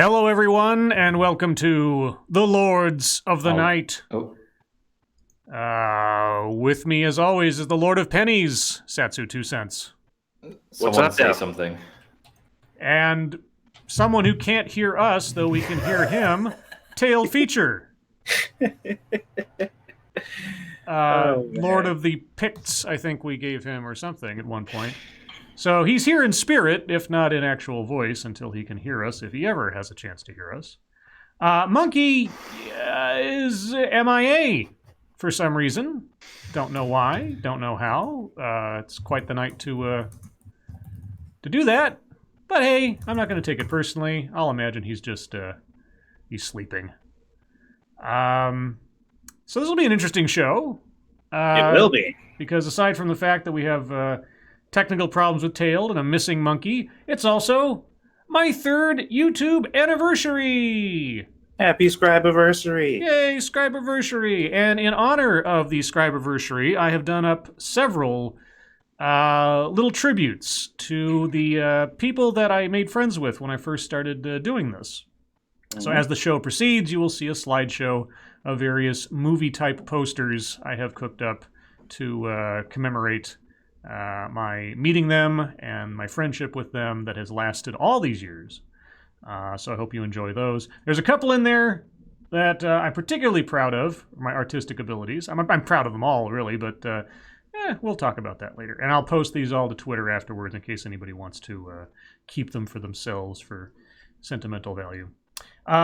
Hello, everyone, and welcome to the Lords of the Night. With me, as always, is the Lord of Pennies, Satsu 2 cents. Someone say something. And someone who can't hear us, though we can hear him, Tailed Feature. Lord of the Picts, I think we gave him, or something at one point. So he's here in spirit, if not in actual voice, until he can hear us, if he ever has a chance to hear us. Monkey is MIA for some reason. Don't know why, don't know how. It's quite the night to do that. But hey, I'm not going to take it personally. I'll imagine he's just, he's sleeping. So this will be an interesting show. It will be. Because aside from the fact that we have technical problems with Tailed and a missing monkey, it's also my 3rd YouTube anniversary! Happy Scribeversary! Yay, Scribeversary! And in honor of the Scribeversary, I have done up several little tributes to the people that I made friends with when I first started doing this. Mm-hmm. So as the show proceeds, you will see a slideshow of various movie-type posters I have cooked up to commemorate my meeting them and my friendship with them that has lasted all these years. So I hope you enjoy those. There's a couple in there that I'm particularly proud of, my artistic abilities. I'm proud of them all, really, but we'll talk about that later. And I'll post these all to Twitter afterwards in case anybody wants to keep them for themselves for sentimental value.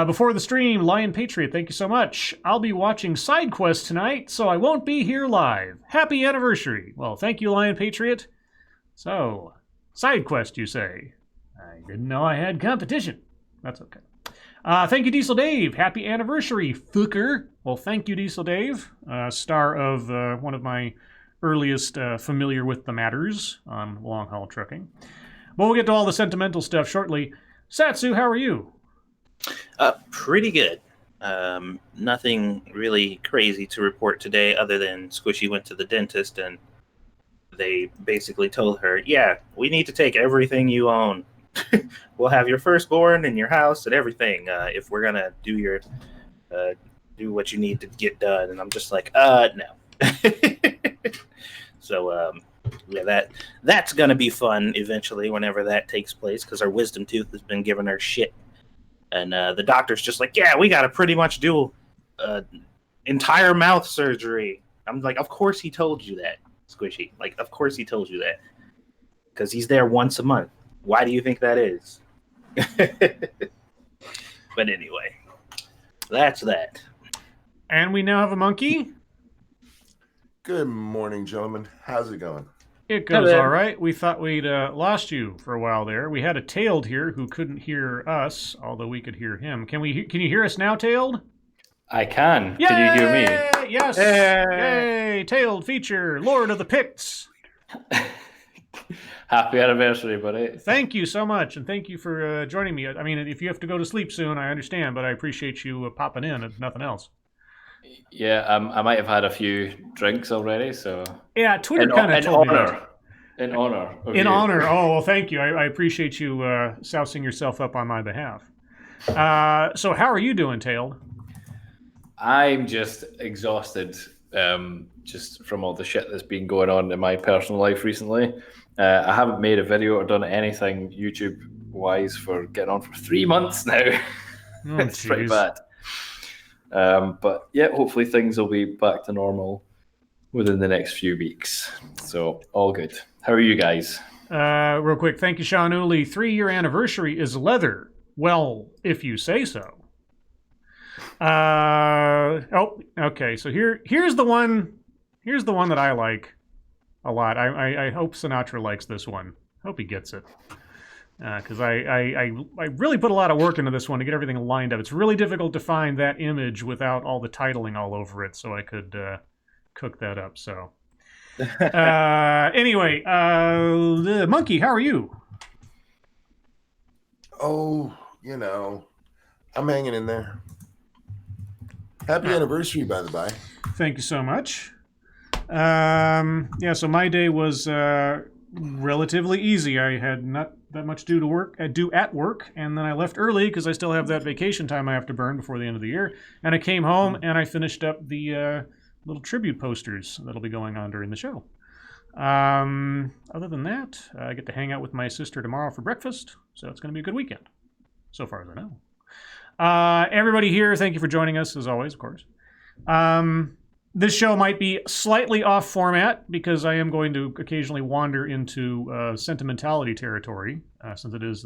Before the stream, Lion Patriot, thank you so much. I'll be watching Side Quest tonight, so I won't be here live. Happy anniversary. Well, thank you, Lion Patriot. So, Side Quest, you say? I didn't know I had competition. That's okay. Thank you, Diesel Dave. Happy anniversary, fucker. Well, thank you, Diesel Dave, star of one of my earliest familiar with the matters on long haul trucking. But we'll get to all the sentimental stuff shortly. Satsu, how are you? Pretty good. Nothing really crazy to report today other than Squishy went to the dentist and they basically told her, yeah, we need to take everything you own. We'll have your firstborn and your house and everything if we're going to do your do what you need to get done. And I'm just like, no. So, yeah, that's going to be fun eventually whenever that takes place because our wisdom tooth has been giving her shit. And the doctor's just like, yeah, we got to pretty much do entire mouth surgery. I'm like, of course he told you that, Squishy. Like, of course he told you that. Because he's there once a month. Why do you think that is? But anyway, that's that. And we now have a monkey. Good morning, gentlemen. How's it going? It goes all right. We thought we'd lost you for a while there. We had a Tailed here who couldn't hear us, although we could hear him. Can you hear us now, Tailed? I can. Yay! Can you hear me? Yes. Yay! Tailed Feature, Lord of the Picts. Happy anniversary, buddy. Thank you so much, and thank you for joining me. I mean, if you have to go to sleep soon, I understand, but I appreciate you popping in, if nothing else. Yeah, I might have had a few drinks already, so... Yeah, Twitter kind of told me that. In honor. In honor. Oh, well, thank you. I appreciate you sousing yourself up on my behalf. So how are you doing, Tailed? I'm just exhausted, just from all the shit that's been going on in my personal life recently. I haven't made a video or done anything YouTube-wise for getting on for 3 months now. Oh, it's pretty bad. But yeah, hopefully things will be back to normal within the next few weeks. So all good. How are you guys? Real quick, thank you, Sean Uli. 3-year anniversary is leather. Well, if you say so. Okay. So here's the one. Here's the one that I like a lot. I hope Sinatra likes this one. Hope he gets it. Because I really put a lot of work into this one to get everything lined up. It's really difficult to find that image without all the titling all over it, so I could cook that up. So anyway, Monkey, how are you? Oh, I'm hanging in there. Happy anniversary, by the by. Thank you so much. Yeah, so my day was relatively easy. I had not that much due at work, and then I left early because I still have that vacation time I have to burn before the end of the year. And I came home and I finished up the little tribute posters that'll be going on during the show. Other than that, I get to hang out with my sister tomorrow for breakfast, so it's going to be a good weekend, so far as I know. Everybody here, thank you for joining us, as always, of course. This show might be slightly off format because I am going to occasionally wander into sentimentality territory, since it is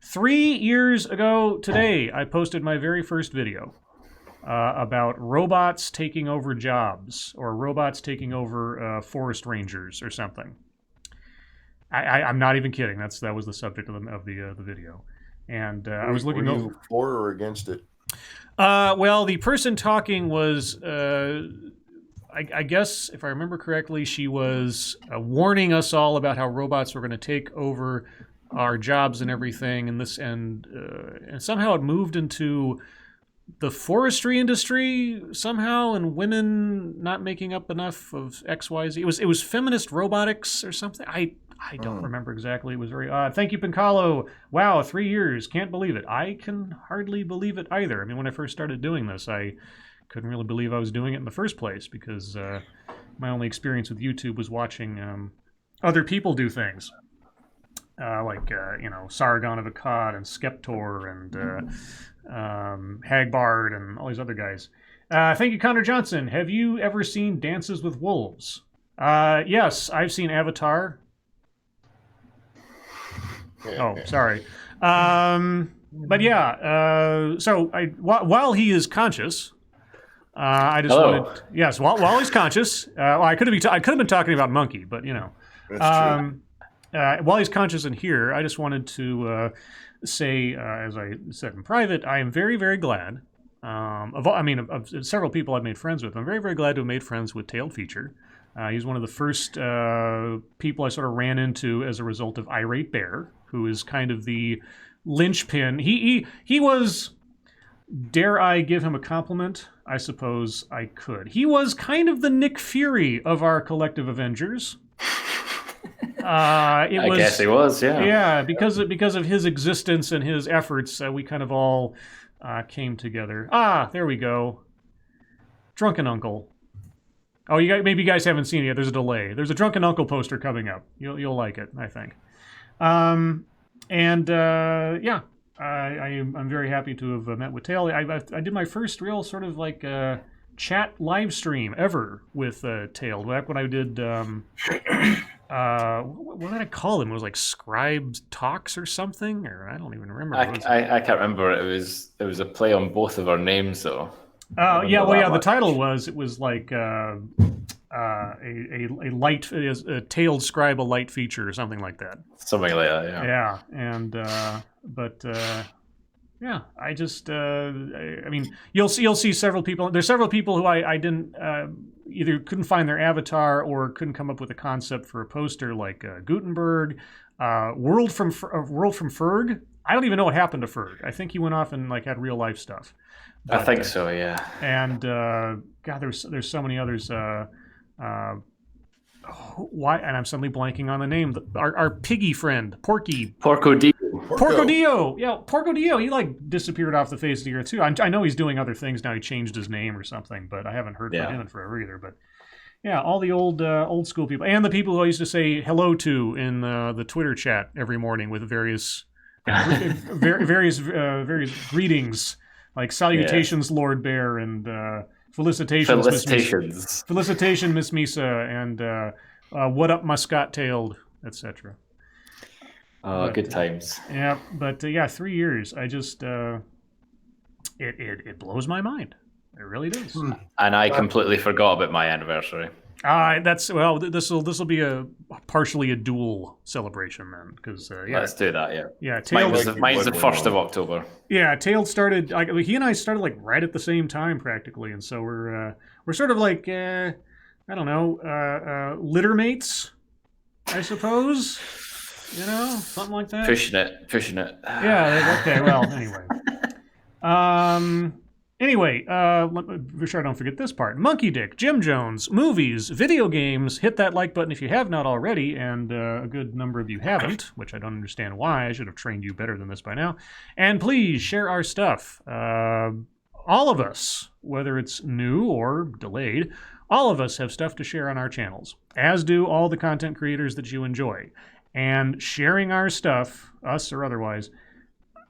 3 years ago today I posted my very first video about robots taking over jobs, or robots taking over forest rangers or something. I'm not even kidding. That was the subject of the video, and I was looking over. Were you for or against it? Well, the person talking was, I guess, if I remember correctly, she was warning us all about how robots were going to take over our jobs and everything, and somehow it moved into the forestry industry somehow, and women not making up enough of XYZ. It was feminist robotics or something. I don't remember exactly. It was very odd. Thank you, Pincalo. Wow, 3 years. Can't believe it. I can hardly believe it either. I mean, when I first started doing this, I couldn't really believe I was doing it in the first place because my only experience with YouTube was watching other people do things. Like Sargon of Akkad and Skeptor and Hagbard and all these other guys. Thank you, Connor Johnson. Have you ever seen Dances with Wolves? Yes, I've seen Avatar. Oh, sorry. But yeah, so while he is conscious, I just wanted. Yes, while he's conscious, well, I could have been talking about Monkey, but you know, That's true. while he's conscious in here, I just wanted to say, as I said in private, I am very, very glad. Of several people I've made friends with, I'm very, very glad to have made friends with Tailed Feature. He's one of the first people I sort of ran into as a result of Irate Bear, who is kind of the linchpin. He was, dare I give him a compliment? I suppose I could. He was kind of the Nick Fury of our collective Avengers. I guess he was, yeah. Yeah, because of his existence and his efforts, we kind of all came together. There we go. Drunken Uncle. Oh, maybe you guys haven't seen it yet. There's a delay. There's a Drunken Uncle poster coming up. You'll like it, I think. I'm very happy to have met with Tail. I did my first real sort of like chat live stream ever with Tail. Back when I did what did I call him? It was like Scribe Talks or something, or I don't even remember. I can't remember. It was a play on both of our names though. The title was like a Tailed Scribe, a light feature or something like that. Something like that, yeah. Yeah, and I just I mean, you'll see several people. There's several people who I didn't either couldn't find their avatar or couldn't come up with a concept for a poster, like Gutenberg, World from Ferg. I don't even know what happened to Ferg. I think he went off and like had real life stuff. But, I think so, yeah. And God, there's so many others. Why? And I'm suddenly blanking on the name. Our piggy friend, Porco Dio. Yeah, Porco Dio. He like disappeared off the face of the earth too. I know he's doing other things now. He changed his name or something, but I haven't heard from him in forever either. But yeah, all the old school people and the people who I used to say hello to in the Twitter chat every morning with various various greetings. Like salutations, Lord Bear, and felicitations, Miss Misa, and what up, Muscat Tailed, etc. Good times. Yeah, but 3 years. I just it blows my mind. It really does. And I completely forgot about my anniversary. This will be partially a dual celebration then, because let's do that. Yeah. Mine's the 1st of October. Yeah, Tailed started. He and I started like right at the same time practically, and so we're sort of like I don't know, litter mates, I suppose. You know, something like that. Pushing it. Yeah. Okay. Well, anyway. Anyway, let me be sure I don't forget this part. Monkey Dick, Jim Jones, movies, video games. Hit that like button if you have not already, and a good number of you haven't, which I don't understand why. I should have trained you better than this by now. And please share our stuff. All of us, whether it's new or delayed, all of us have stuff to share on our channels, as do all the content creators that you enjoy. And sharing our stuff, us or otherwise,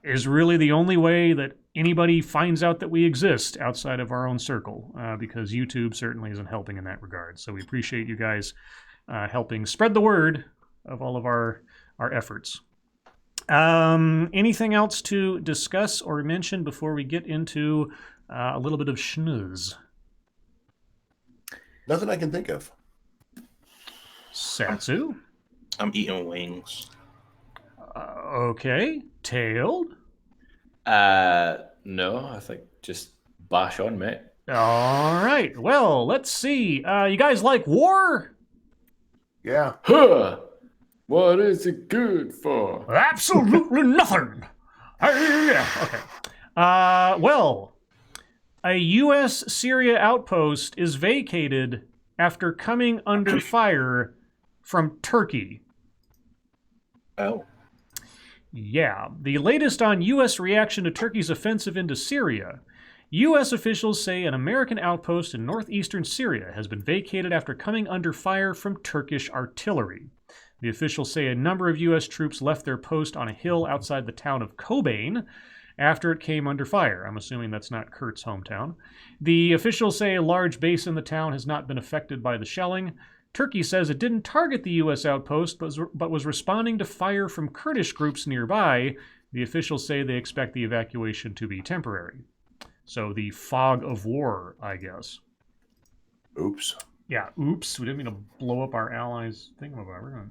is really the only way that anybody finds out that we exist outside of our own circle, because YouTube certainly isn't helping in that regard. So we appreciate you guys helping spread the word of all of our efforts. Anything else to discuss or mention before we get into a little bit of schnooze? Nothing I can think of. Satsu? I'm eating wings. Okay. Tailed? No, I think just bash on, mate. All right. Well, let's see. You guys like war? Yeah. Huh! What is it good for? Absolutely nothing. Okay. Well, a U.S. Syria outpost is vacated after coming under fire from Turkey. Oh. Yeah, the latest on U.S. reaction to Turkey's offensive into Syria. U.S. officials say an American outpost in northeastern Syria has been vacated after coming under fire from Turkish artillery. The officials say a number of U.S. troops left their post on a hill outside the town of Kobane after it came under fire. I'm assuming that's not Kurt's hometown. The officials say a large base in the town has not been affected by the shelling. Turkey says it didn't target the U.S. outpost, but was responding to fire from Kurdish groups nearby. The officials say they expect the evacuation to be temporary. So the fog of war, I guess. Oops. Yeah, oops. We didn't mean to blow up our allies' thingamabob.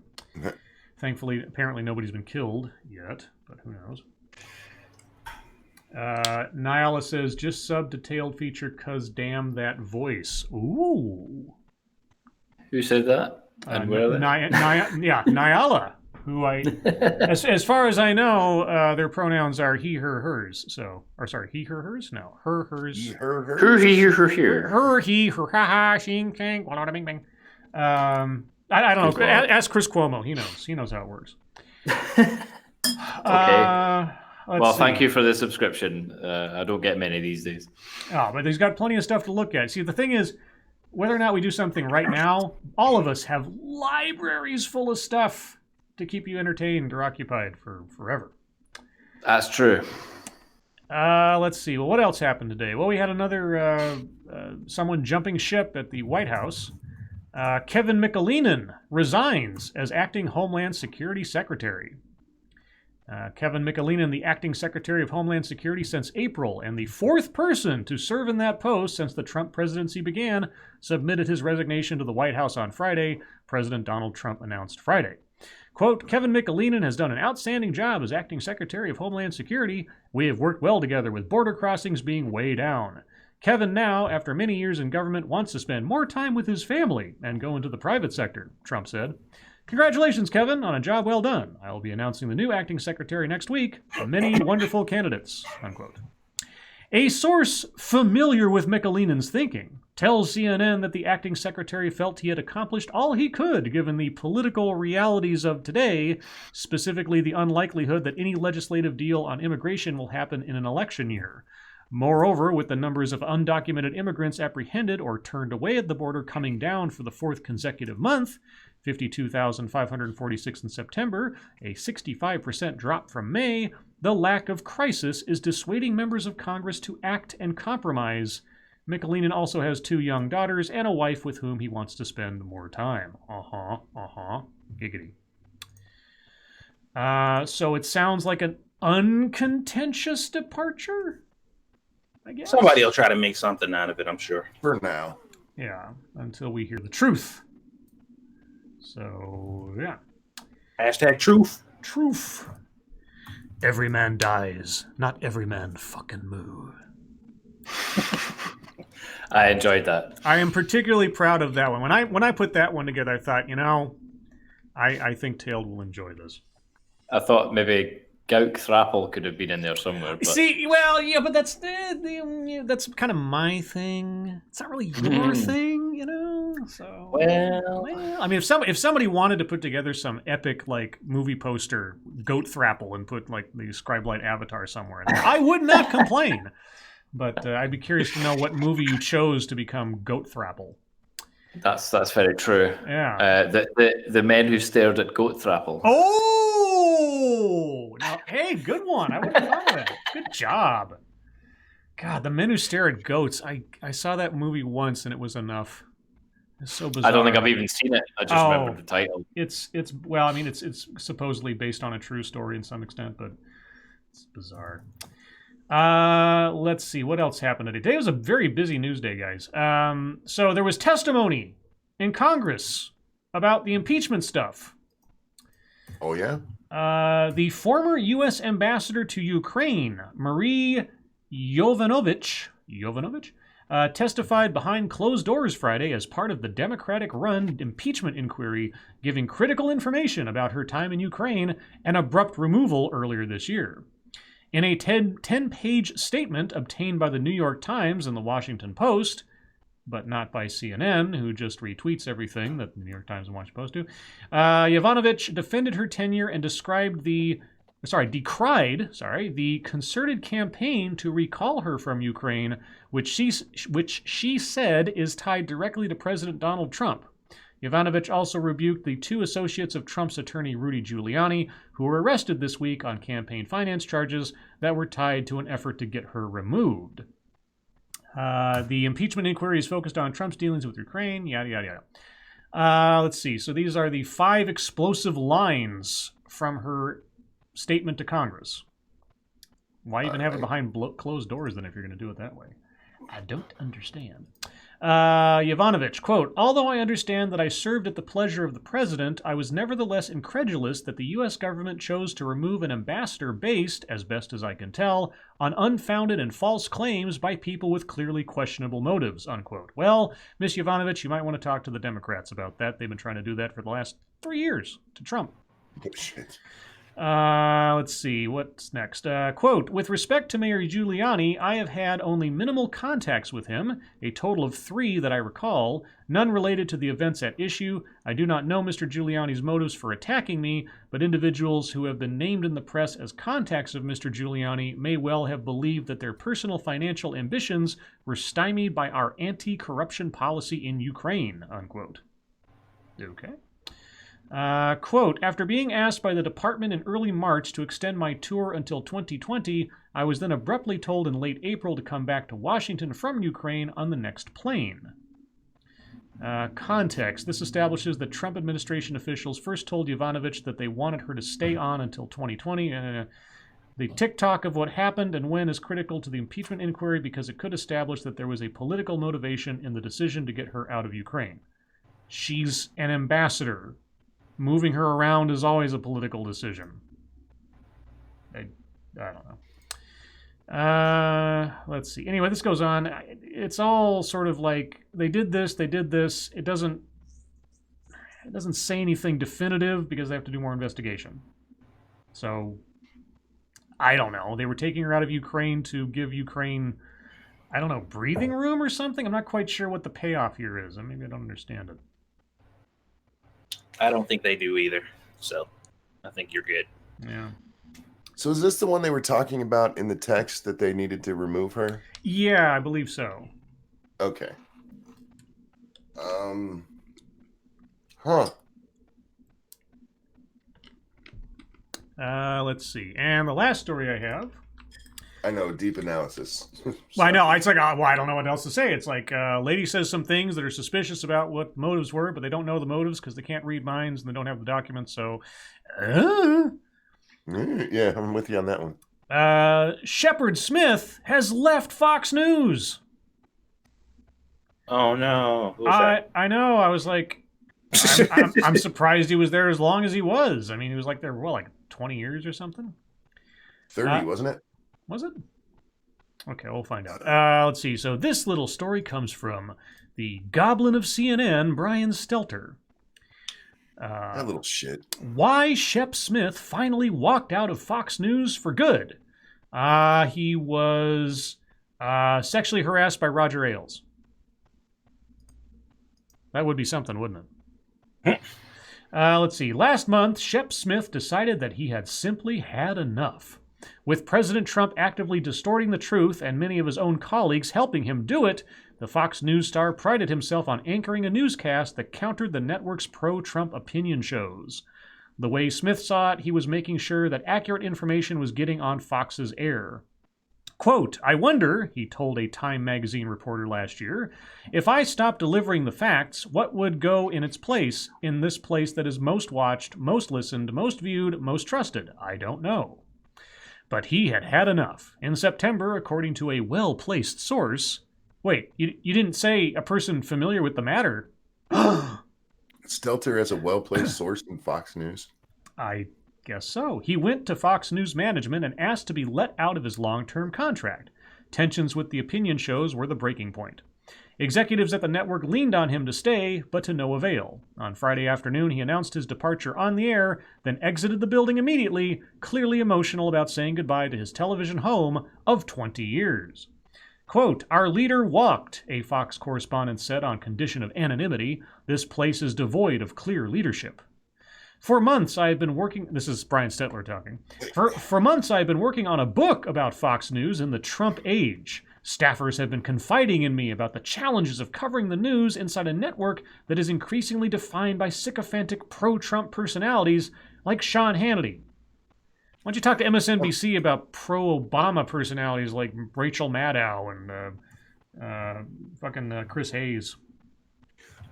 Thankfully, apparently nobody's been killed yet, but who knows. Nyala says, just sub to Tailed feature cause damn that voice. Ooh. Who said that? And where are they? Nyala, who as far as I know, their pronouns are he, her, hers. So, or sorry, he, her, hers? No, her, hers. He, her, her. Her, he, her, here. Her, he, her, ha, ha, shing, kang, wada, bing, bing. I don't know. Ask Chris Cuomo. He knows. He knows how it works. Okay. Well, See. thank you for the subscription. I don't get many these days. Oh, but he's got plenty of stuff to look at. See, the thing is, whether or not we do something right now, all of us have libraries full of stuff to keep you entertained or occupied for forever. That's true. Let's see. Well, what else happened today? Well, we had another someone jumping ship at the White House. Kevin McAleenan resigns as acting Homeland Security Secretary. Kevin McAleenan, the acting Secretary of Homeland Security since April, and the fourth person to serve in that post since the Trump presidency began, submitted his resignation to the White House on Friday. President Donald Trump announced Friday. Quote, Kevin McAleenan has done an outstanding job as acting Secretary of Homeland Security. We have worked well together with border crossings being way down. Kevin now, after many years in government, wants to spend more time with his family and go into the private sector, Trump said. Congratulations, Kevin, on a job well done. I will be announcing the new acting secretary next week. Many wonderful candidates, unquote. A source familiar with McAleenan's thinking tells CNN that the acting secretary felt he had accomplished all he could given the political realities of today, specifically the unlikelihood that any legislative deal on immigration will happen in an election year. Moreover, with the numbers of undocumented immigrants apprehended or turned away at the border coming down for the fourth consecutive month, 52,546 in September, a 65% drop from May, the lack of crisis is dissuading members of Congress to act and compromise. McAleenan also has 2 young daughters and a wife with whom he wants to spend more time. Giggity. So it sounds like an uncontentious departure, I guess. Somebody will try to make something out of it, I'm sure. For now. Yeah, until we hear the truth. So, yeah. Hashtag truth. Truth. Every man dies, not every man fucking move. I enjoyed that. I am particularly proud of that one. When I put that one together, I thought, I think Tailed will enjoy this. I thought maybe Gauk Thrapple could have been in there somewhere. But... See, well, yeah, but that's that's kind of my thing. It's not really your thing, you know. So, Well, I mean, if somebody wanted to put together some epic like movie poster, Goat Thrapple, and put like the Scribe Light avatar somewhere in there, I would not complain. But I'd be curious to know what movie you chose to become Goat Thrapple. That's very true. Yeah. The men who stared at Goat Thrapple. Oh, now, hey, good one. I wouldn't have thought of that. Good job. God, The Men Who Stare at Goats. I saw that movie once and it was enough. It's so bizarre. I don't think I've even seen it. I just remember the title. It's well, I mean, it's supposedly based on a true story in some extent, but it's bizarre. Let's see what else happened today. Today was a very busy news day, guys. So there was testimony in Congress about the impeachment stuff. Oh yeah. The former U.S. ambassador to Ukraine, Marie Yovanovitch, testified behind closed doors Friday as part of the Democratic-run impeachment inquiry, giving critical information about her time in Ukraine and abrupt removal earlier this year. In a 10-page statement obtained by the New York Times and the Washington Post, but not by CNN, who just retweets everything that the New York Times and Washington Post do, Yovanovitch defended her tenure and decried the concerted campaign to recall her from Ukraine, which she said is tied directly to President Donald Trump. Yovanovitch also rebuked the two associates of Trump's attorney Rudy Giuliani, who were arrested this week on campaign finance charges that were tied to an effort to get her removed. The impeachment inquiry is focused on Trump's dealings with Ukraine, yada, yada, yada. Let's see. So these are the 5 explosive lines from her statement to Congress. Why even have it behind closed doors then if you're going to do it that way? I don't understand. Yovanovitch, quote, "Although I understand that I served at the pleasure of the president, I was nevertheless incredulous that the U.S. government chose to remove an ambassador based, as best as I can tell, on unfounded and false claims by people with clearly questionable motives," unquote. Well, Miss Yovanovitch, you might want to talk to the Democrats about that. They've been trying to do that for the last 3 years to Trump. Oh, shit. Let's see, what's next? Quote, "With respect to Mayor Giuliani, I have had only minimal contacts with him, a total of 3 that I recall, none related to the events at issue. I do not know Mr. Giuliani's motives for attacking me, but individuals who have been named in the press as contacts of Mr. Giuliani may well have believed that their personal financial ambitions were stymied by our anti-corruption policy in Ukraine," unquote. Okay. Quote, "After being asked by the department in early March to extend my tour until 2020, I was then abruptly told in late April to come back to Washington from Ukraine on the next plane." Context. This establishes that Trump administration officials first told Yovanovitch that they wanted her to stay on until 2020. The tick-tock of what happened and when is critical to the impeachment inquiry because it could establish that there was a political motivation in the decision to get her out of Ukraine. She's an ambassador. Moving her around is always a political decision. I don't know. Let's see. Anyway, this goes on. It's all sort of like they did this. It doesn't say anything definitive because they have to do more investigation. So I don't know. They were taking her out of Ukraine to give Ukraine, I don't know, breathing room or something. I'm not quite sure what the payoff here is. Maybe I don't understand it. I don't think they do either. So I think you're good. Yeah. So is this the one they were talking about in the text that they needed to remove her? Yeah, I believe so. Okay. Let's see. And the last story I have. I know, deep analysis. Well, I know. It's like, well, I don't know what else to say. It's like lady says some things that are suspicious about what motives were, but they don't know the motives because they can't read minds and they don't have the documents. So, yeah, I'm with you on that one. Shepard Smith has left Fox News. Oh, no. Who's that? I know. I was like, I'm surprised he was there as long as he was. I mean, he was like there, like 20 years or something? 30, wasn't it? Was it? Okay, we'll find out. Let's see. So this little story comes from the Goblin of CNN, Brian Stelter. That little shit. Why Shep Smith finally walked out of Fox News for good. He was sexually harassed by Roger Ailes. That would be something, wouldn't it? Let's see. Last month, Shep Smith decided that he had simply had enough. With President Trump actively distorting the truth and many of his own colleagues helping him do it, the Fox News star prided himself on anchoring a newscast that countered the network's pro-Trump opinion shows. The way Smith saw it, he was making sure that accurate information was getting on Fox's air. Quote, I wonder, he told a Time magazine reporter last year, if I stopped delivering the facts, what would go in its place in this place that is most watched, most listened, most viewed, most trusted? I don't know. But he had had enough. In September, according to a well-placed source... Wait, you didn't say a person familiar with the matter? Stelter as a well-placed source in Fox News? I guess so. He went to Fox News management and asked to be let out of his long-term contract. Tensions with the opinion shows were the breaking point. Executives at the network leaned on him to stay, but to no avail. On Friday afternoon, he announced his departure on the air, then exited the building immediately, clearly emotional about saying goodbye to his television home of 20 years. Quote, our leader walked, a Fox correspondent said on condition of anonymity. This place is devoid of clear leadership. For months, I have been working... This is Brian Stetler talking. For months, I have been working on a book about Fox News in the Trump age. Staffers have been confiding in me about the challenges of covering the news inside a network that is increasingly defined by sycophantic pro-Trump personalities like Sean Hannity. Why don't you talk to MSNBC about pro-Obama personalities like Rachel Maddow and Chris Hayes?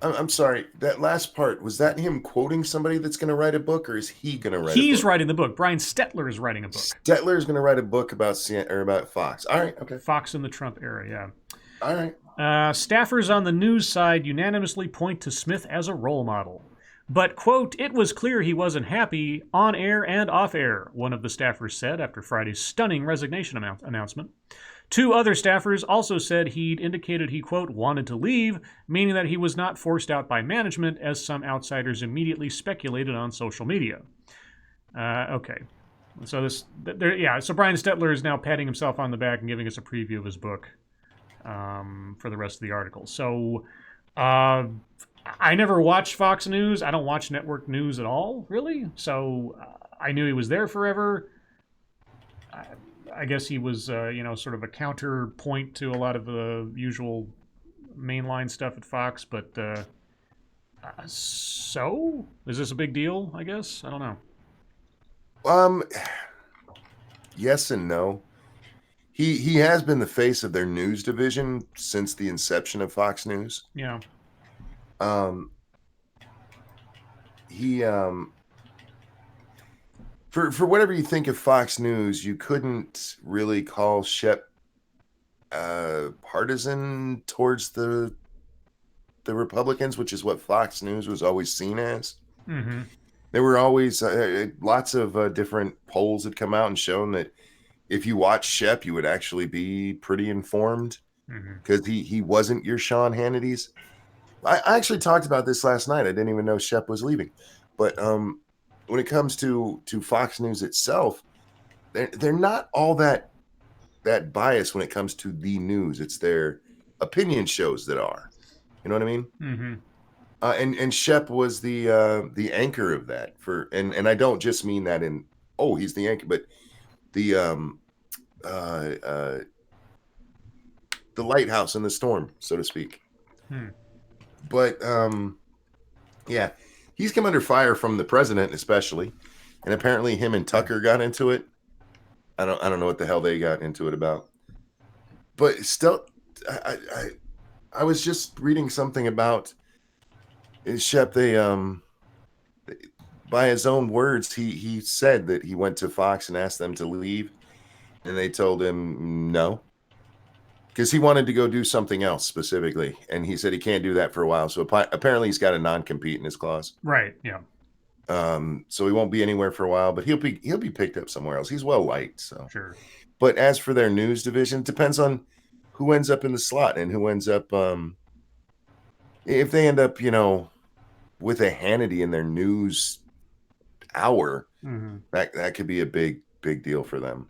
I'm sorry. That last part, was that him quoting somebody that's going to write a book, or is he going to write a book? He's writing the book. Brian Stetler is writing a book. Stetler is going to write a book about Fox. All right, okay. Fox in the Trump era, yeah. All right. Staffers on the news side unanimously point to Smith as a role model. But, quote, it was clear he wasn't happy on air and off air, one of the staffers said after Friday's stunning resignation announcement. Two other staffers also said he'd indicated he, quote, wanted to leave, meaning that he was not forced out by management, as some outsiders immediately speculated on social media. Okay. So so Brian Stetler is now patting himself on the back and giving us a preview of his book for the rest of the article. So, I never watched Fox News. I don't watch network news at all, really. So I knew he was there forever. I guess he was, sort of a counterpoint to a lot of the usual mainline stuff at Fox. But so is this a big deal? I guess I don't know. Yes and no. He has been the face of their news division since the inception of Fox News. Yeah. For whatever you think of Fox News, you couldn't really call Shep partisan towards the Republicans, which is what Fox News was always seen as. Mm-hmm. There were always lots of different polls that come out and shown that if you watch Shep, you would actually be pretty informed because he wasn't your Sean Hannity's. I actually talked about this last night. I didn't even know Shep was leaving. But when it comes to Fox News itself, they're not all that biased when it comes to the news. It's their opinion shows that are. You know what I mean? Mm-hmm. And Shep was the anchor of that. And I don't just mean that in, he's the anchor, but the lighthouse in the storm, so to speak. But yeah, he's come under fire from the president, especially, and apparently him and Tucker got into it. I don't know what the hell they got into it about, but still, I was just reading something about Shep. They by his own words, he said that he went to Fox and asked them to leave, and they told him no. Because he wanted to go do something else specifically, and he said he can't do that for a while. So apparently he's got a non-compete in his clause. Right. Yeah. So he won't be anywhere for a while, but he'll be picked up somewhere else. He's well liked. So sure. But as for their news division, it depends on who ends up in the slot and who ends up. If they end up, with a Hannity in their news hour, Mm-hmm. that could be a big deal for them.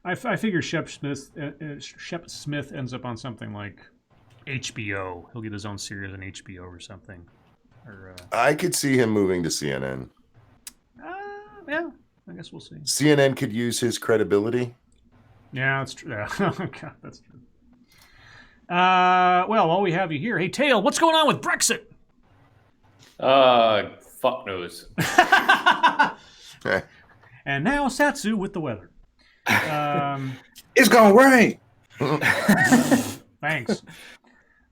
I figure Shep Smith ends up on something like HBO. He'll get his own series on HBO or something. Or I could see him moving to CNN. yeah, I guess we'll see. CNN could use his credibility. Yeah, that's true. Yeah. God, that's true. Well, while we have you here, hey Tail, what's going on with Brexit? Fuck knows. And now Satsu with the weather. It's gonna rain. Thanks.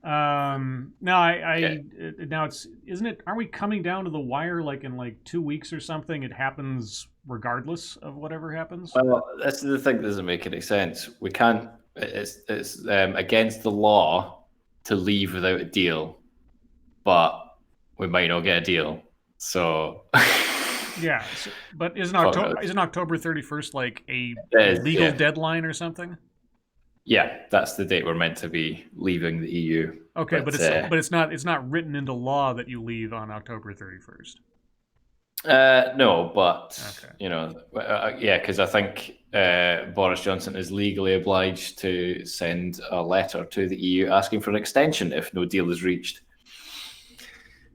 No, I now isn't it? Aren't we coming down to the wire like in like 2 weeks or something? It happens regardless of whatever happens. Well, that's the thing that doesn't make any sense. We can't. It's against the law to leave without a deal, but we might not get a deal. So. Yeah, but isn't October 31st like a legal deadline or something? Yeah, that's the date we're meant to be leaving the EU. Okay, but it's not written into law that you leave on October 31st. No, but because I think Boris Johnson is legally obliged to send a letter to the EU asking for an extension if no deal is reached,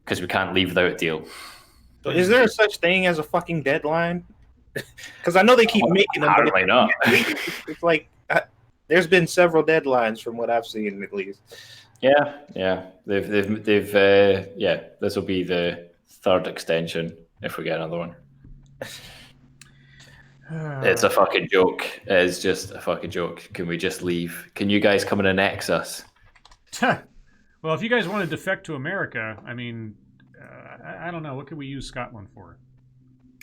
because we can't leave without a deal. So is there such thing as a fucking deadline? Because I know they keep making them. Apparently not. It's like there's been several deadlines from what I've seen, at least. Yeah. They've this will be the third extension if we get another one. It's a fucking joke. It's just a fucking joke. Can we just leave? Can you guys come and annex us? Well, if you guys want to defect to America, I mean, I don't know. What could we use Scotland for?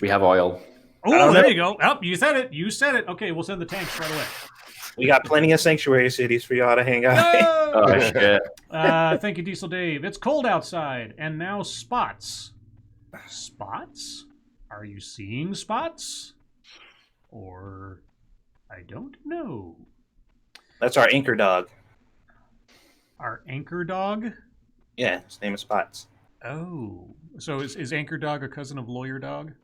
We have oil. Oh, there you go. Oh, you said it. Okay, we'll send the tanks right away. We got plenty of sanctuary cities for y'all to hang out. Oh, shit. Thank you, Diesel Dave. It's cold outside, and now spots. Spots? Are you seeing spots? Or I don't know. That's our anchor dog. Our anchor dog? Yeah, his name is Spots. Oh. So is Anchor Dog a cousin of Lawyer Dog?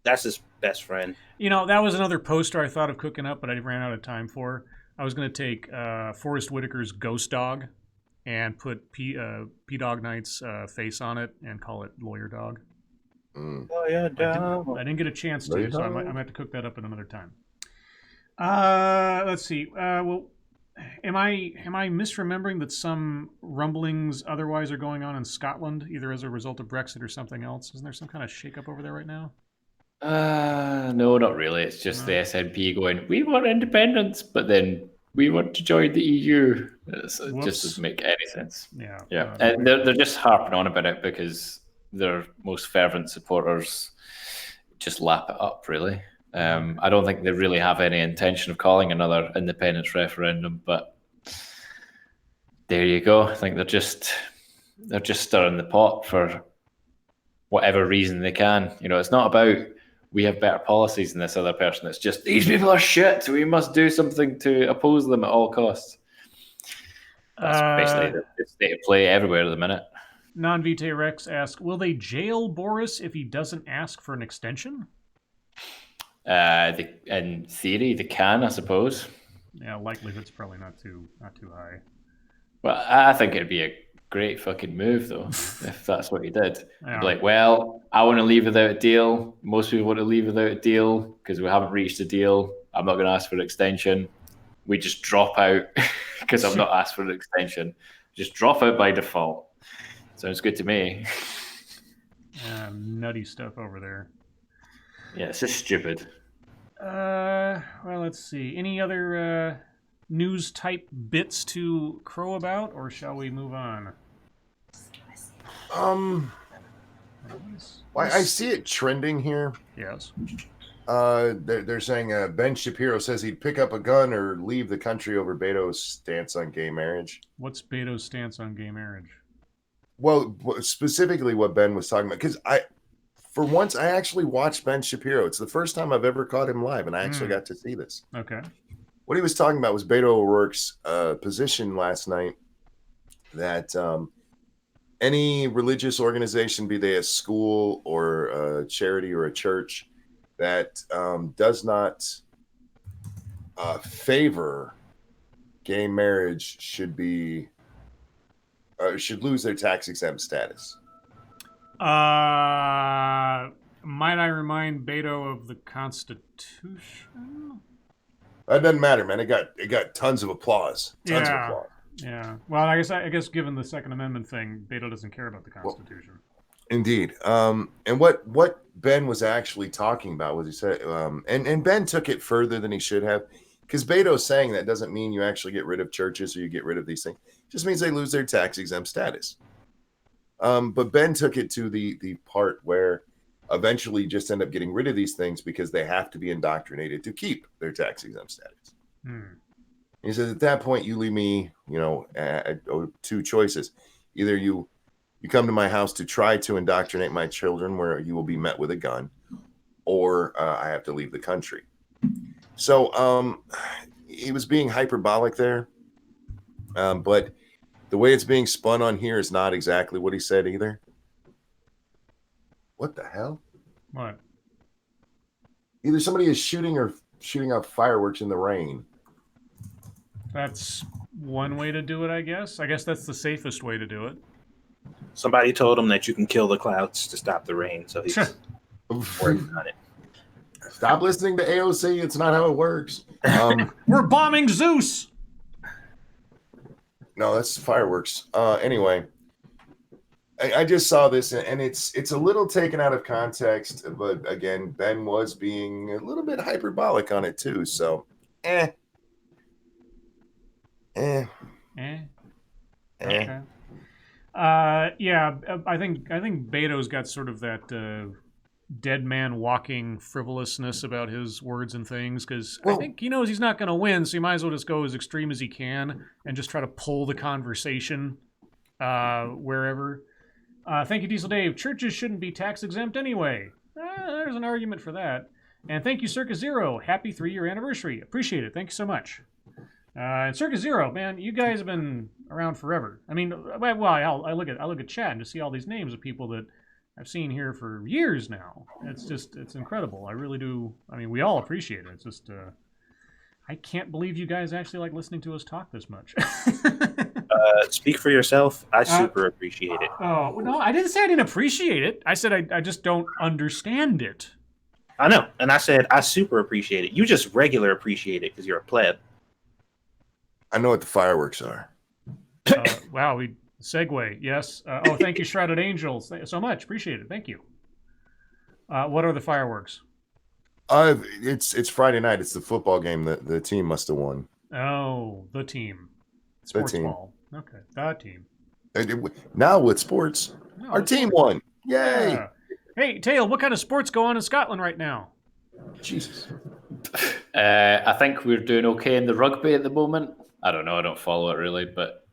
That's his best friend. You know, that was another poster I thought of cooking up, but I ran out of time for. I was going to take Forrest Whitaker's Ghost Dog and put P-Dog Knight's face on it and call it Lawyer Dog. Lawyer Dog. I didn't get a chance to, so I might have to cook that up at another time. Let's see. Well, am I misremembering that some rumblings otherwise are going on in Scotland, either as a result of Brexit or something else? Isn't there some kind of shakeup over there right now? No, not really. It's just the SNP going, we want independence, but then we want to join the EU. It just doesn't make any sense. Yeah. And they're just harping on about it because their most fervent supporters just lap it up, really. I don't think they really have any intention of calling another independence referendum, but there you go. I think they're just stirring the pot for whatever reason they can. You know, it's not about we have better policies than this other person. It's just these people are shit, so we must do something to oppose them at all costs. That's basically the state of play everywhere at the minute. Non-Vitae Rex asks, will they jail Boris if he doesn't ask for an extension? In theory, they can, I suppose. Yeah, likelihood's probably not too high. Well, I think it'd be a great fucking move, though, if that's what he did. Yeah. Like, well, I want to leave without a deal. Most people want to leave without a deal because we haven't reached a deal. I'm not going to ask for an extension. We just drop out because I've not asked for an extension. Just drop out by default. Sounds good to me. Nutty stuff over there. Yeah, it's just stupid. Well, let's see. Any other news type bits to crow about, or shall we move on? I see it trending here. Yes. They're saying Ben Shapiro says he'd pick up a gun or leave the country over Beto's stance on gay marriage. What's Beto's stance on gay marriage? Well, specifically what Ben was talking about, because for once, I actually watched Ben Shapiro. It's the first time I've ever caught him live, and I actually got to see this. Okay. What he was talking about was Beto O'Rourke's position last night that any religious organization, be they a school or a charity or a church, that does not favor gay marriage should lose their tax exempt status. Might I remind Beto of the Constitution? That doesn't matter, man. It got tons of applause. Tons of applause. Yeah. Well, I guess given the Second Amendment thing, Beto doesn't care about the Constitution. Well, indeed. And what Ben was actually talking about was he said, and Ben took it further than he should have, because Beto's saying that doesn't mean you actually get rid of churches or you get rid of these things. It just means they lose their tax exempt status. But Ben took it to the part where eventually you just end up getting rid of these things because they have to be indoctrinated to keep their tax exempt status. He says, at that point, you leave me, two choices. Either you come to my house to try to indoctrinate my children where you will be met with a gun, or I have to leave the country. So he was being hyperbolic there. But the way it's being spun on here is not exactly what he said either. What the hell? What? Either somebody is shooting or shooting out fireworks in the rain. That's one way to do it, I guess. I guess that's the safest way to do it. Somebody told him that you can kill the clouds to stop the rain, so he's working on it. Stop listening to AOC. It's not how it works. We're bombing Zeus. No, that's fireworks. Anyway, I just saw this, and it's a little taken out of context. But again, Ben was being a little bit hyperbolic on it too. So, Okay. Yeah, I think Beto's got sort of that dead man walking frivolousness about his words and things, because I think he knows he's not going to win, so he might as well just go as extreme as he can and just try to pull the conversation wherever. Thank you, Diesel Dave. Churches shouldn't be tax exempt anyway. There's an argument for that. And thank you, Circa Zero. Happy 3-year anniversary. Appreciate it. Thank you so much. And Circa Zero, man, you guys have been around forever. I mean, well, I look at chat and just see all these names of people that I've seen here for years now. It's incredible. I really do. I mean, we all appreciate it. It's just, I can't believe you guys actually like listening to us talk this much. Speak for yourself. I super appreciate it. Oh, no, I didn't say I didn't appreciate it. I said I just don't understand it. I know. And I said I super appreciate it. You just regular appreciate it because you're a pleb. I know what the fireworks are. Wow, we segue. Yes. Thank you, Shrouded Angels. Thank you so much. Appreciate it. Thank you. What are the fireworks? It's Friday night. It's the football game that the team must have won. Oh, the team. Sports team. Ball. Okay, the team. Now with sports, our team won. Yay! Yeah. Hey, Tail, what kind of sports go on in Scotland right now? Jesus. I think we're doing okay in the rugby at the moment. I don't know. I don't follow it really, but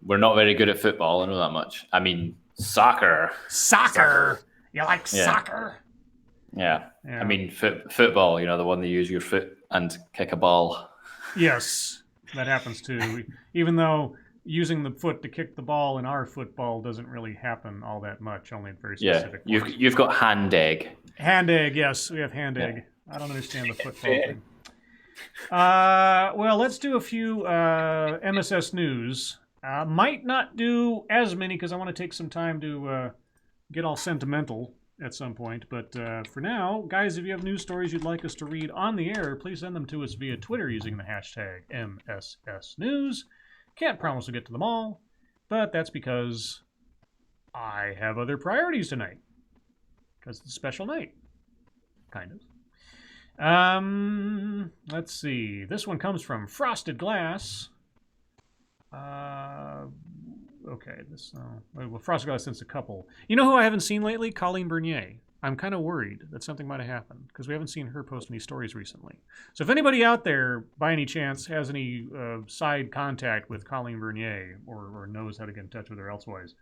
we're not very good at football. I know that much. I mean, soccer. Soccer. You like soccer? Yeah. I mean, football, the one that you use your foot and kick a ball. Yes, that happens too. Even though using the foot to kick the ball in our football doesn't really happen all that much, only in very specific points. You've got hand egg. Hand egg, yes. We have hand egg. I don't understand the football thing. Well, let's do a few MSS news. Might not do as many because I want to take some time to get all sentimental at some point. But for now, guys, if you have news stories you'd like us to read on the air, please send them to us via Twitter using the hashtag MSSNews. Can't promise we'll get to them all, but that's because I have other priorities tonight. Because it's a special night. Kind of. Let's see. This one comes from Frosted Glass. Okay, well, Frosted Glass sends a couple. You know who I haven't seen lately? Colleen Bernier. I'm kind of worried that something might have happened because we haven't seen her post any stories recently. So if anybody out there, by any chance, has any side contact with Colleen Bernier or knows how to get in touch with her elsewise,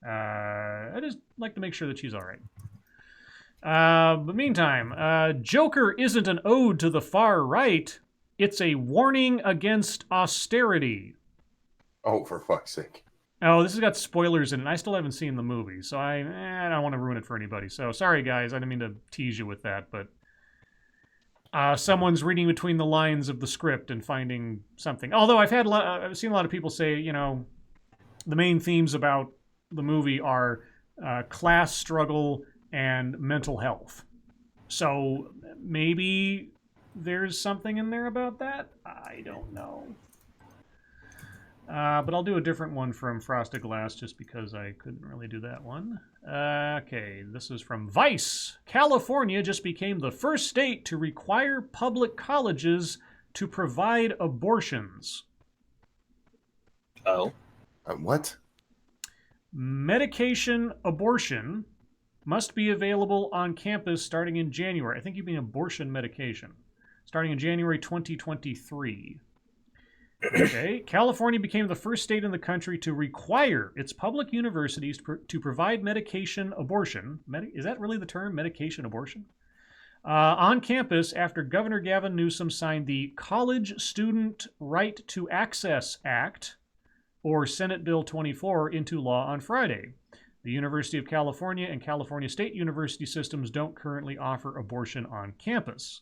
I just like to make sure that she's all right. But meantime, Joker isn't an ode to the far right. It's a warning against austerity. Oh, for fuck's sake. Oh, this has got spoilers in it. I still haven't seen the movie, so I don't want to ruin it for anybody. So sorry, guys. I didn't mean to tease you with that, but someone's reading between the lines of the script and finding something. Although I've seen a lot of people say, the main themes about the movie are class struggle and mental health. So maybe there's something in there about that. I don't know. But I'll do a different one from Frosted Glass just because I couldn't really do that one. Okay, this is from Vice. California just became the first state to require public colleges to provide abortions. Oh. What? Medication abortion must be available on campus starting in January. I think you mean abortion medication. Starting in January 2023. Okay. California became the first state in the country to require its public universities to provide medication abortion. Is that really the term, medication abortion? On campus after Governor Gavin Newsom signed the College Student Right to Access Act, or Senate Bill 24, into law on Friday. The University of California and California State University systems don't currently offer abortion on campus.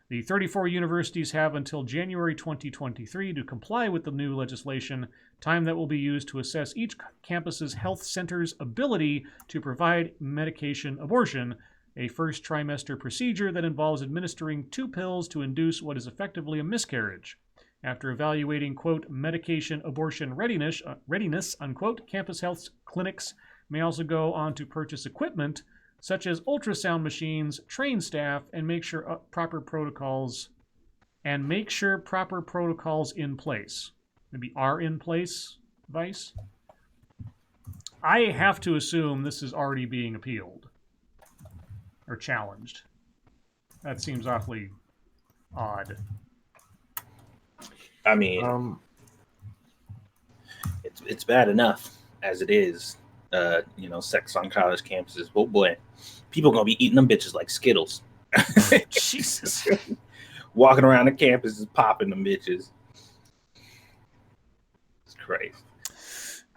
The 34 universities have until January 2023 to comply with the new legislation, time that will be used to assess each campus's health center's ability to provide medication abortion, a first trimester procedure that involves administering 2 pills to induce what is effectively a miscarriage. After evaluating, quote, medication abortion readiness, unquote, campus health clinics may also go on to purchase equipment such as ultrasound machines, train staff, and make sure proper protocols in place. Maybe are in place, Vice? I have to assume this is already being appealed or challenged. That seems awfully odd. I mean, it's bad enough as it is. Sex on college campuses. Oh boy, people gonna be eating them bitches like Skittles. Jesus. Walking around the campus is popping them bitches. It's crazy.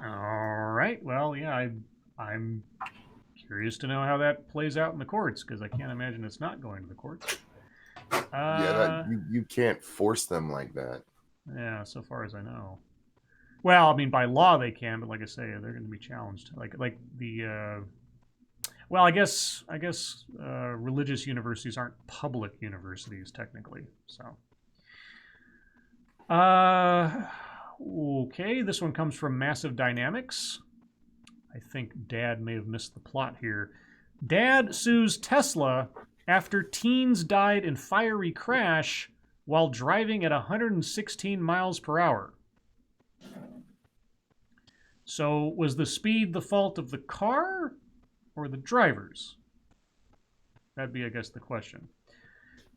All right. Well, yeah, I'm curious to know how that plays out in the courts because I can't imagine it's not going to the courts. You can't force them like that. Yeah, so far as I know. Well, I mean, by law they can, but like I say, they're going to be challenged. Like the, well, I guess religious universities aren't public universities technically. So, okay, this one comes from Massive Dynamics. I think Dad may have missed the plot here. Dad sues Tesla after teens died in fiery crash while driving at 116 miles per hour. So was the speed the fault of the car or the drivers? That'd be, I guess, the question.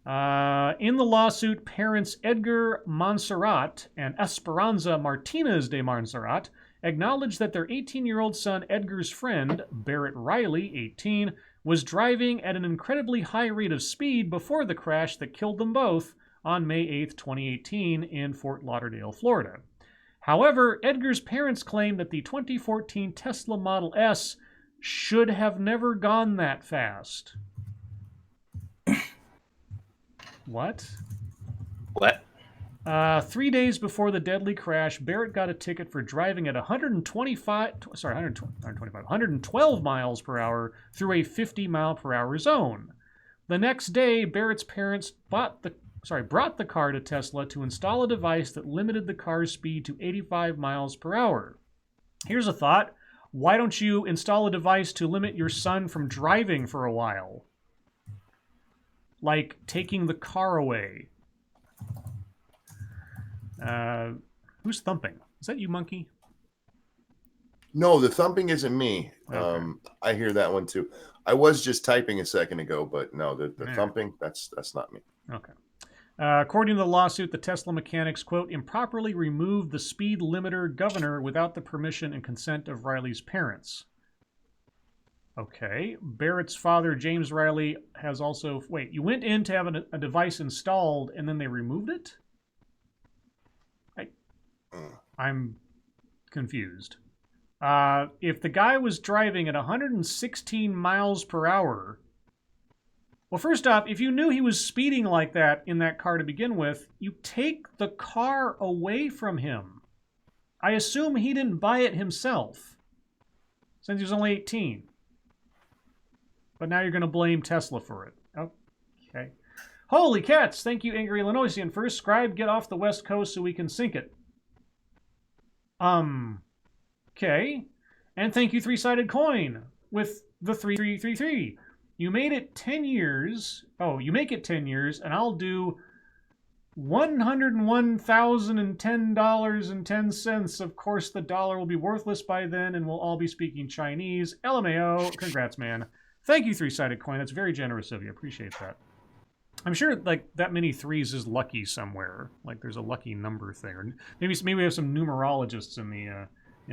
In the lawsuit, parents Edgar Montserrat and Esperanza Martinez de Montserrat acknowledged that their 18-year-old son Edgar's friend, Barrett Riley, 18, was driving at an incredibly high rate of speed before the crash that killed them both on May 8, 2018 in Fort Lauderdale, Florida. However, Edgar's parents claim that the 2014 Tesla Model S should have never gone that fast. What? What? 3 days before the deadly crash, Barrett got a ticket for driving at 112 miles per hour through a 50 mile per hour zone. The next day, Barrett's parents brought the car to Tesla to install a device that limited the car's speed to 85 miles per hour. Here's a thought. Why don't you install a device to limit your son from driving for a while? Like taking the car away. Who's thumping? Is that you, Monkey? No, the thumping isn't me. Okay. I hear that one too. I was just typing a second ago, but no, the thumping, that's not me. Okay. According to the lawsuit, the Tesla mechanics, quote, improperly removed the speed limiter governor without the permission and consent of Riley's parents. Okay. Barrett's father, James Riley, has also... Wait, you went in to have a device installed and then they removed it? I'm confused. If the guy was driving at 116 miles per hour, well, first off, if you knew he was speeding like that in that car to begin with, you take the car away from him. I assume he didn't buy it himself, since he was only 18. But now you're going to blame Tesla for it. Okay. Holy cats! Thank you, Angry Illinoisian. First, Scribe, get off the West Coast so we can sink it. Okay. And thank you, Three-Sided Coin, with the 3333. You made it 10 years. Oh, you make it 10 years, and I'll do $101,010.10. Of course, the dollar will be worthless by then, and we'll all be speaking Chinese. LMAO. Congrats, man. Thank you, Three-Sided Coin. That's very generous of you. Appreciate that. I'm sure like that many threes is lucky somewhere. Like there's a lucky number thing, or maybe we have some numerologists in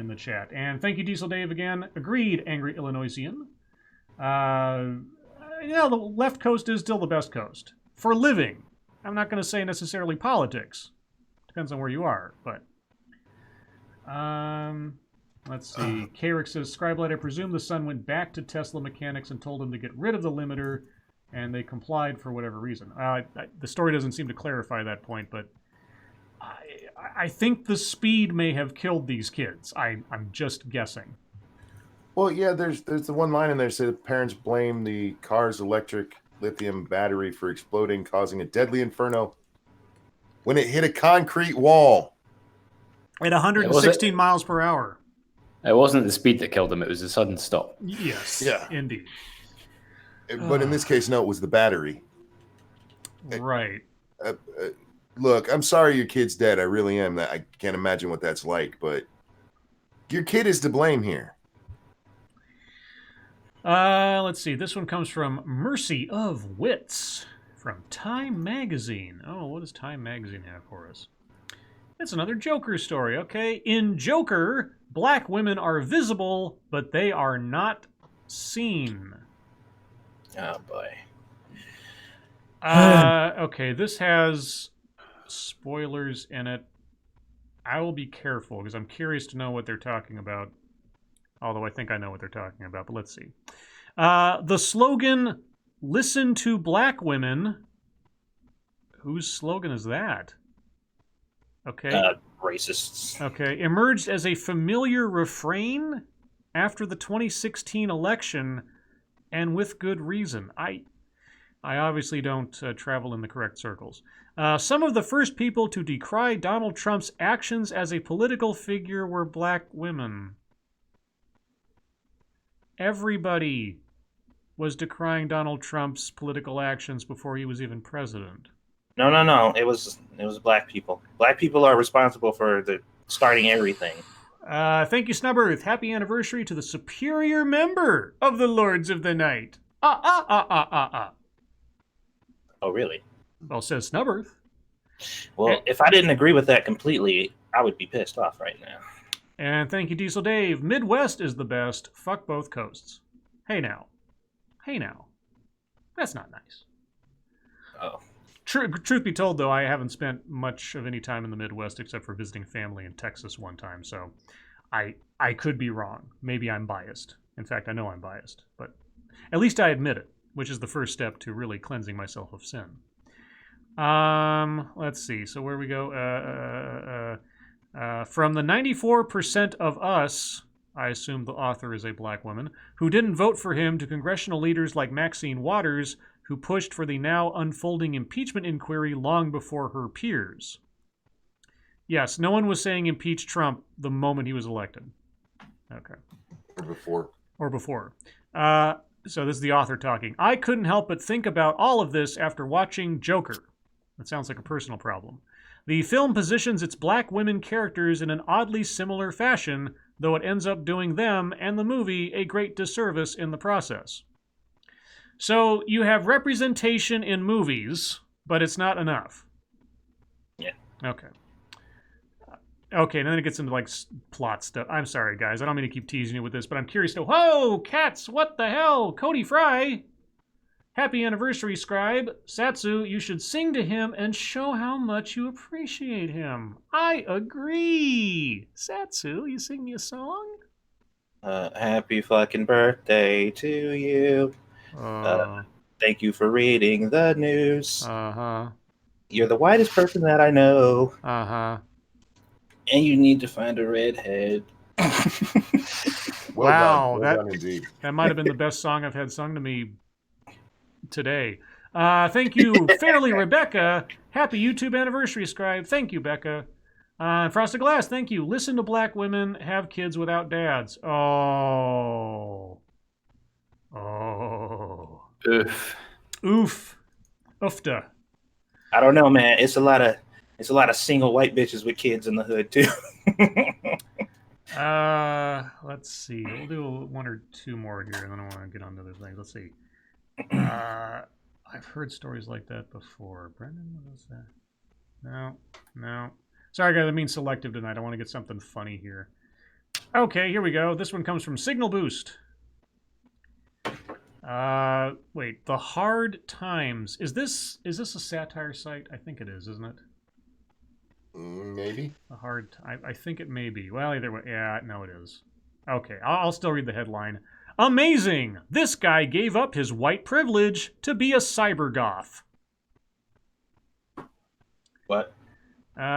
the chat. And thank you, Diesel Dave, again. Agreed, Angry Illinoisian. The left coast is still the best coast for living. I'm not going to say necessarily politics. Depends on where you are, but let's see. Karik says, Scribelight, I presume the son went back to Tesla mechanics and told him to get rid of the limiter, and they complied for whatever reason. The story doesn't seem to clarify that point, but I think the speed may have killed these kids. I'm just guessing. Well, yeah, there's the one line in there that said parents blame the car's electric lithium battery for exploding, causing a deadly inferno when it hit a concrete wall. At 116 miles per hour. It wasn't the speed that killed them, it was the sudden stop. Yes, yeah, indeed. But in this case, no, it was the battery. Right. Look, I'm sorry your kid's dead. I really am. I can't imagine what that's like, but your kid is to blame here. Let's see. This one comes from Mercy of Wits from Time Magazine. Oh, what does Time Magazine have for us? It's another Joker story, okay? In Joker, black women are visible, but they are not seen. Oh, boy. Okay, this has spoilers in it. I will be careful because I'm curious to know what they're talking about. Although I think I know what they're talking about, but let's see. The slogan, "Listen to Black Women." Whose slogan is that? Okay. Racists. Okay. Emerged as a familiar refrain after the 2016 election, and with good reason. I obviously don't travel in the correct circles. Some of the first people to decry Donald Trump's actions as a political figure were black women. Everybody was decrying Donald Trump's political actions before he was even president. No. It was black people. Black people are responsible for starting everything. Thank you, Snubbers. Happy anniversary to the superior member of the Lords of the Night. Oh, really? Well, says Snubbers. Well, if I didn't agree with that completely, I would be pissed off right now. And thank you, Diesel Dave. Midwest is the best. Fuck both coasts. Hey now. That's not nice. Oh. Truth be told, though, I haven't spent much of any time in the Midwest except for visiting family in Texas one time, so I could be wrong. Maybe I'm biased. In fact, I know I'm biased, but at least I admit it, which is the first step to really cleansing myself of sin. Let's see. So where we go? From the 94% of us, I assume the author is a black woman, who didn't vote for him, to congressional leaders like Maxine Waters, who pushed for the now unfolding impeachment inquiry long before her peers. Yes, no one was saying impeach Trump the moment he was elected. Okay. Or before. So this is the author talking. I couldn't help but think about all of this after watching Joker. That sounds like a personal problem. The film positions its black women characters in an oddly similar fashion, though it ends up doing them and the movie a great disservice in the process. So you have representation in movies, but it's not enough. Yeah. Okay. Okay, and then it gets into like plot stuff. I'm sorry, guys. I don't mean to keep teasing you with this, but I'm curious to. Whoa, cats! What the hell? Cody Fry. Happy anniversary, Scribe. Satsu, you should sing to him and show how much you appreciate him. I agree. Satsu, you sing me a song? Happy fucking birthday to you. Thank you for reading the news. Uh-huh. You're the whitest person that I know. Uh-huh. And you need to find a redhead. Well done indeed. That might have been the best song I've had sung to me today. Thank you, Fairly Rebecca. Happy YouTube anniversary, Scribe. Thank you, Becca. Frosted Glass, thank you. Listen to black women have kids without dads. Oh. Oof. Oofta. I don't know, man. It's a lot of single white bitches with kids in the hood too. Let's see. We'll do one or two more here, and then I want to get on to other things. Let's see. I've heard stories like that before. Brendan, what was that? No. Sorry, guys. I mean selective tonight. I want to get something funny here. Okay, here we go. This one comes from Signal Boost. Wait. The Hard Times. Is this a satire site? I think it is, isn't it? Maybe. I think it may be. Well, either way. Yeah, no, it is. Okay, I'll still read the headline. Amazing! This guy gave up his white privilege to be a cybergoth. What?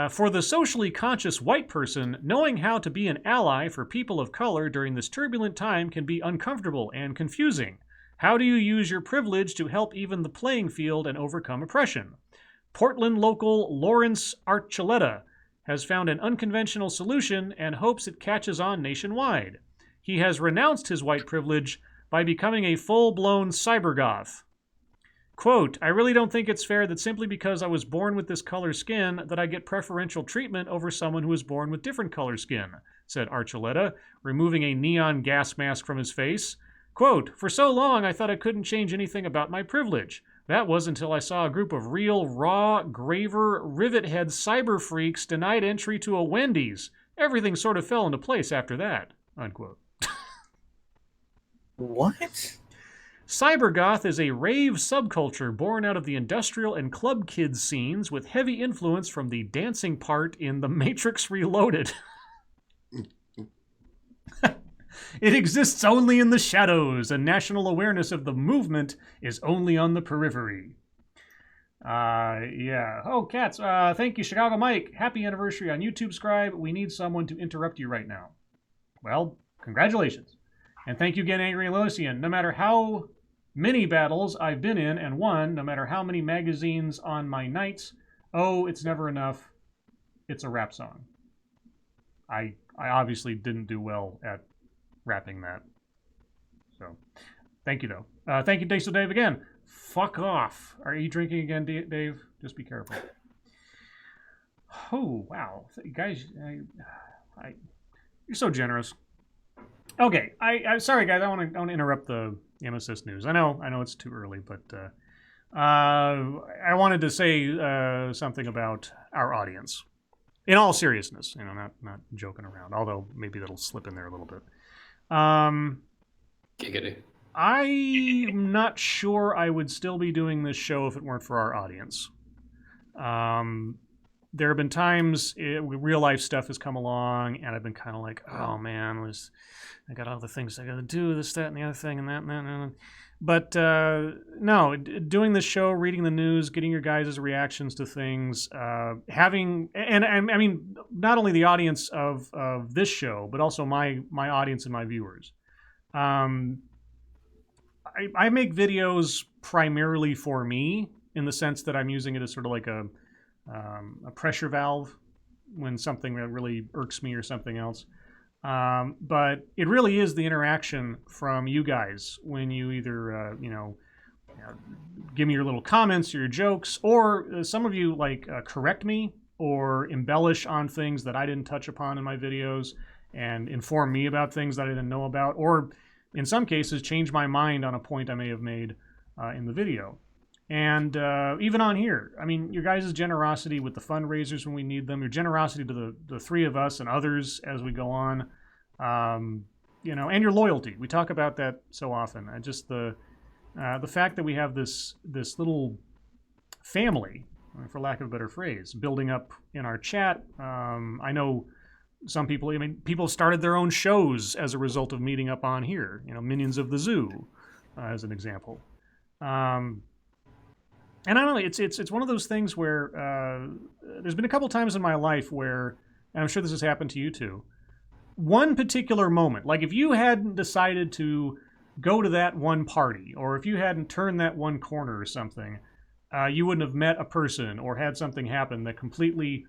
For the socially conscious white person, knowing how to be an ally for people of color during this turbulent time can be uncomfortable and confusing. How do you use your privilege to help even the playing field and overcome oppression? Portland local Lawrence Archuleta has found an unconventional solution and hopes it catches on nationwide. He has renounced his white privilege by becoming a full-blown cybergoth. Quote, I really don't think it's fair that simply because I was born with this color skin that I get preferential treatment over someone who was born with different color skin, said Archuleta, removing a neon gas mask from his face. Quote, for so long I thought I couldn't change anything about my privilege. That was until I saw a group of real, raw, graver, rivet-head cyber freaks denied entry to a Wendy's. Everything sort of fell into place after that, unquote. What? Cybergoth is a rave subculture born out of the industrial and club kids scenes with heavy influence from the dancing part in The Matrix Reloaded. It exists only in the shadows, and national awareness of the movement is only on the periphery. Yeah. Oh, cats. Thank you, Chicago Mike. Happy anniversary on YouTube, Scribe. We need someone to interrupt you right now. Well, congratulations. And thank you again, Angry Lilician. No matter how many battles I've been in and won, no matter how many magazines on my nights, oh, it's never enough. It's a rap song. I obviously didn't do well at rapping that. So, thank you, though. Thank you, Diesel Dave, again. Fuck off. Are you drinking again, Dave? Just be careful. Oh, wow. Guys, you're so generous. Okay, I'm sorry, guys. I want to interrupt the MSS news. I know it's too early, but I wanted to say something about our audience. In all seriousness, not joking around. Although maybe that'll slip in there a little bit. Giggity. I'm not sure I would still be doing this show if it weren't for our audience. There have been times real life stuff has come along, and I've been kind of like, oh man, I got all the things I got to do, this, that, and the other thing, and that. But no, doing this show, reading the news, getting your guys' reactions to things, having, and I mean, not only the audience of this show, but also my audience and my viewers. I make videos primarily for me, in the sense that I'm using it as sort of like a pressure valve when something that really irks me or something else. But it really is the interaction from you guys when you either, give me your little comments or your jokes, or some of you correct me or embellish on things that I didn't touch upon in my videos and inform me about things that I didn't know about, or in some cases change my mind on a point I may have made in the video. And even on here, I mean, your guys' generosity with the fundraisers when we need them, your generosity to the three of us and others as we go on, and your loyalty. We talk about that so often. the fact that we have this little family, for lack of a better phrase, building up in our chat. I know some people, people started their own shows as a result of meeting up on here. Minions of the Zoo, as an example. And I don't know, it's one of those things where there's been a couple times in my life where, and I'm sure this has happened to you too, one particular moment, like if you hadn't decided to go to that one party, or if you hadn't turned that one corner or something, you wouldn't have met a person or had something happen that completely,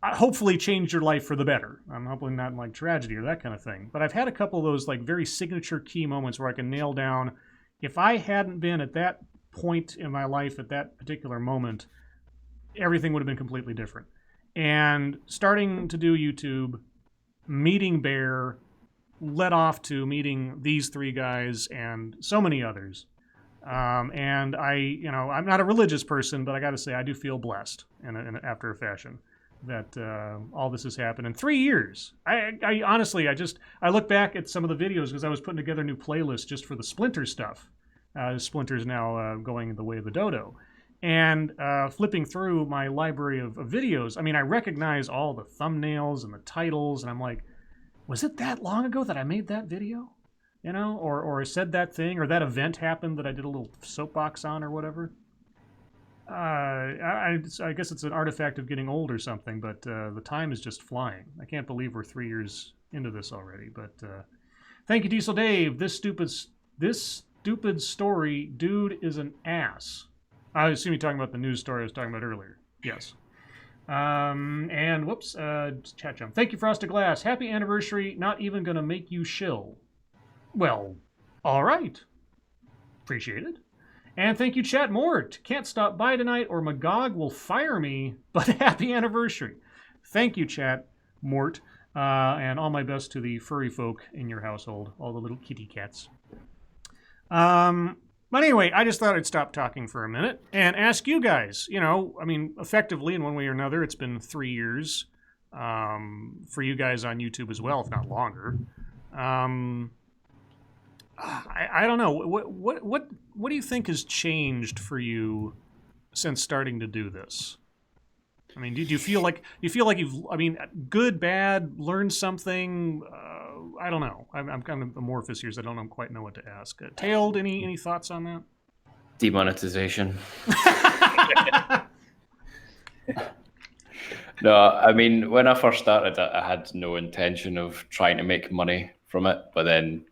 hopefully changed your life for the better. I'm hoping not like tragedy or that kind of thing. But I've had a couple of those like very signature key moments where I can nail down, if I hadn't been at that point in my life at that particular moment, everything would have been completely different. And starting to do YouTube, meeting Bear, led off to meeting these three guys and so many others. And I'm not a religious person, but I got to say I do feel blessed after a fashion that all this has happened in 3 years. I honestly, I look back at some of the videos because I was putting together a new playlist just for the Splinter stuff. Splinter's now going the way of the dodo. And flipping through my library of videos, I recognize all the thumbnails and the titles, and I'm like, was it that long ago that I made that video? Or said that thing, or that event happened that I did a little soapbox on or whatever. I guess it's an artifact of getting old or something, but the time is just flying. I can't believe we're 3 years into this already, but thank you, Diesel Dave. This stupid story, dude is an ass. I assume you're talking about the news story I was talking about earlier. Yes. And whoops, chat jump. Thank you, Frosted Glass. Happy anniversary. Not even gonna make you shill. Well, all right. Appreciate it. And thank you, Chat Mort. Can't stop by tonight or Magog will fire me, but happy anniversary. Thank you, Chat Mort. And all my best to the furry folk in your household, all the little kitty cats. But anyway, I just thought I'd stop talking for a minute and ask you guys, effectively in one way or another, it's been 3 years for you guys on YouTube as well, if not longer. I don't know. What do you think has changed for you since starting to do this? Do you feel like you've good, bad, learned something? I don't know. I'm kind of amorphous here, so I don't quite know what to ask. Tailed, any thoughts on that? Demonetization. No, when I first started, I had no intention of trying to make money from it, but then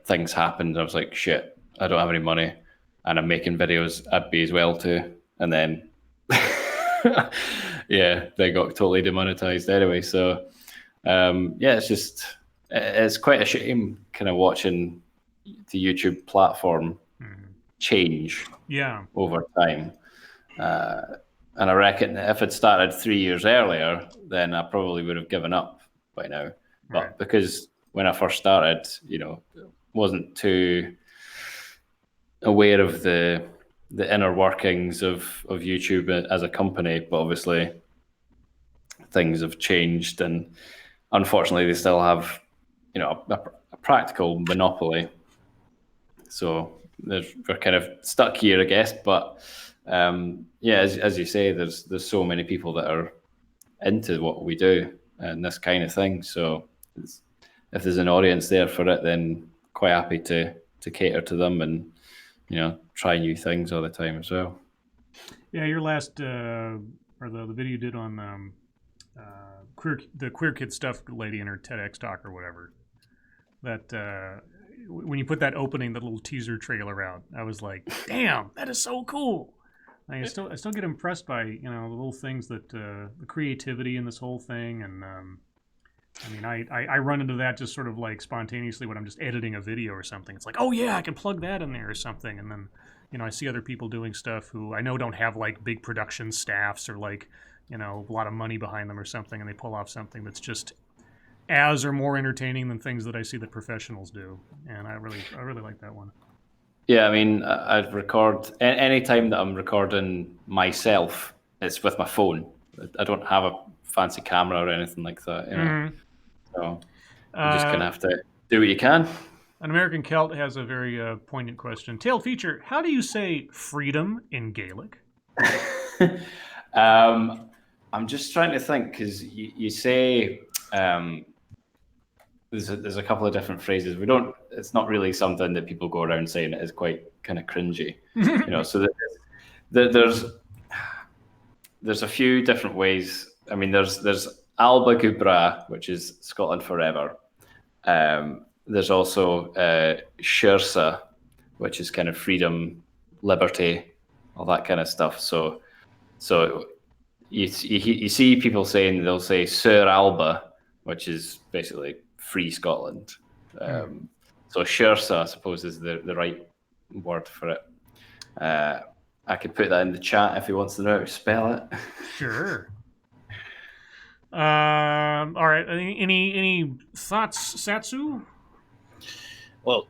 things happened. I was like, shit, I don't have any money, and I'm making videos. I'd be as well too. And then, yeah, they got totally demonetized anyway. So, it's quite a shame kind of watching the YouTube platform change over time. And I reckon if it started 3 years earlier, then I probably would have given up by now. But because when I first started, wasn't too aware of the inner workings of YouTube as a company, but obviously things have changed, and unfortunately they still have, a practical monopoly. So we're kind of stuck here, I guess. But as you say, there's so many people that are into what we do and this kind of thing. So if there's an audience there for it, then quite happy to cater to them and try new things all the time as well. Yeah, your last or the video you did on the queer kid stuff lady in her TEDx talk or whatever. That when you put that opening, the little teaser trailer out, I was like, damn, that is so cool. I still get impressed by the little things that the creativity in this whole thing, and I run into that just sort of like spontaneously when I'm just editing a video or something. It's like, oh yeah, I can plug that in there or something, and then I see other people doing stuff who I know don't have like big production staffs or like a lot of money behind them or something, and they pull off something that's just as or more entertaining than things that I see that professionals do, and I really like that one. Yeah, I'd record any time that I'm recording myself. It's with my phone. I don't have a fancy camera or anything like that. So you just kind of have to do what you can. An American Celt has a very poignant question. Tailed feature, how do you say freedom in Gaelic? I'm just trying to think, because you say there's a couple of different phrases. It's not really something that people go around saying. It is quite kind of cringy, So there's a few different ways. I mean, there's Alba Gubra, which is Scotland forever. There's also Shersa, which is kind of freedom, liberty, all that kind of stuff. So you see people saying, they'll say Sir Alba, which is basically free Scotland. So Shersa, I suppose, is the right word for it. I could put that in the chat if he wants to know how to spell it. Sure. All right. Any thoughts, Satsu? Well,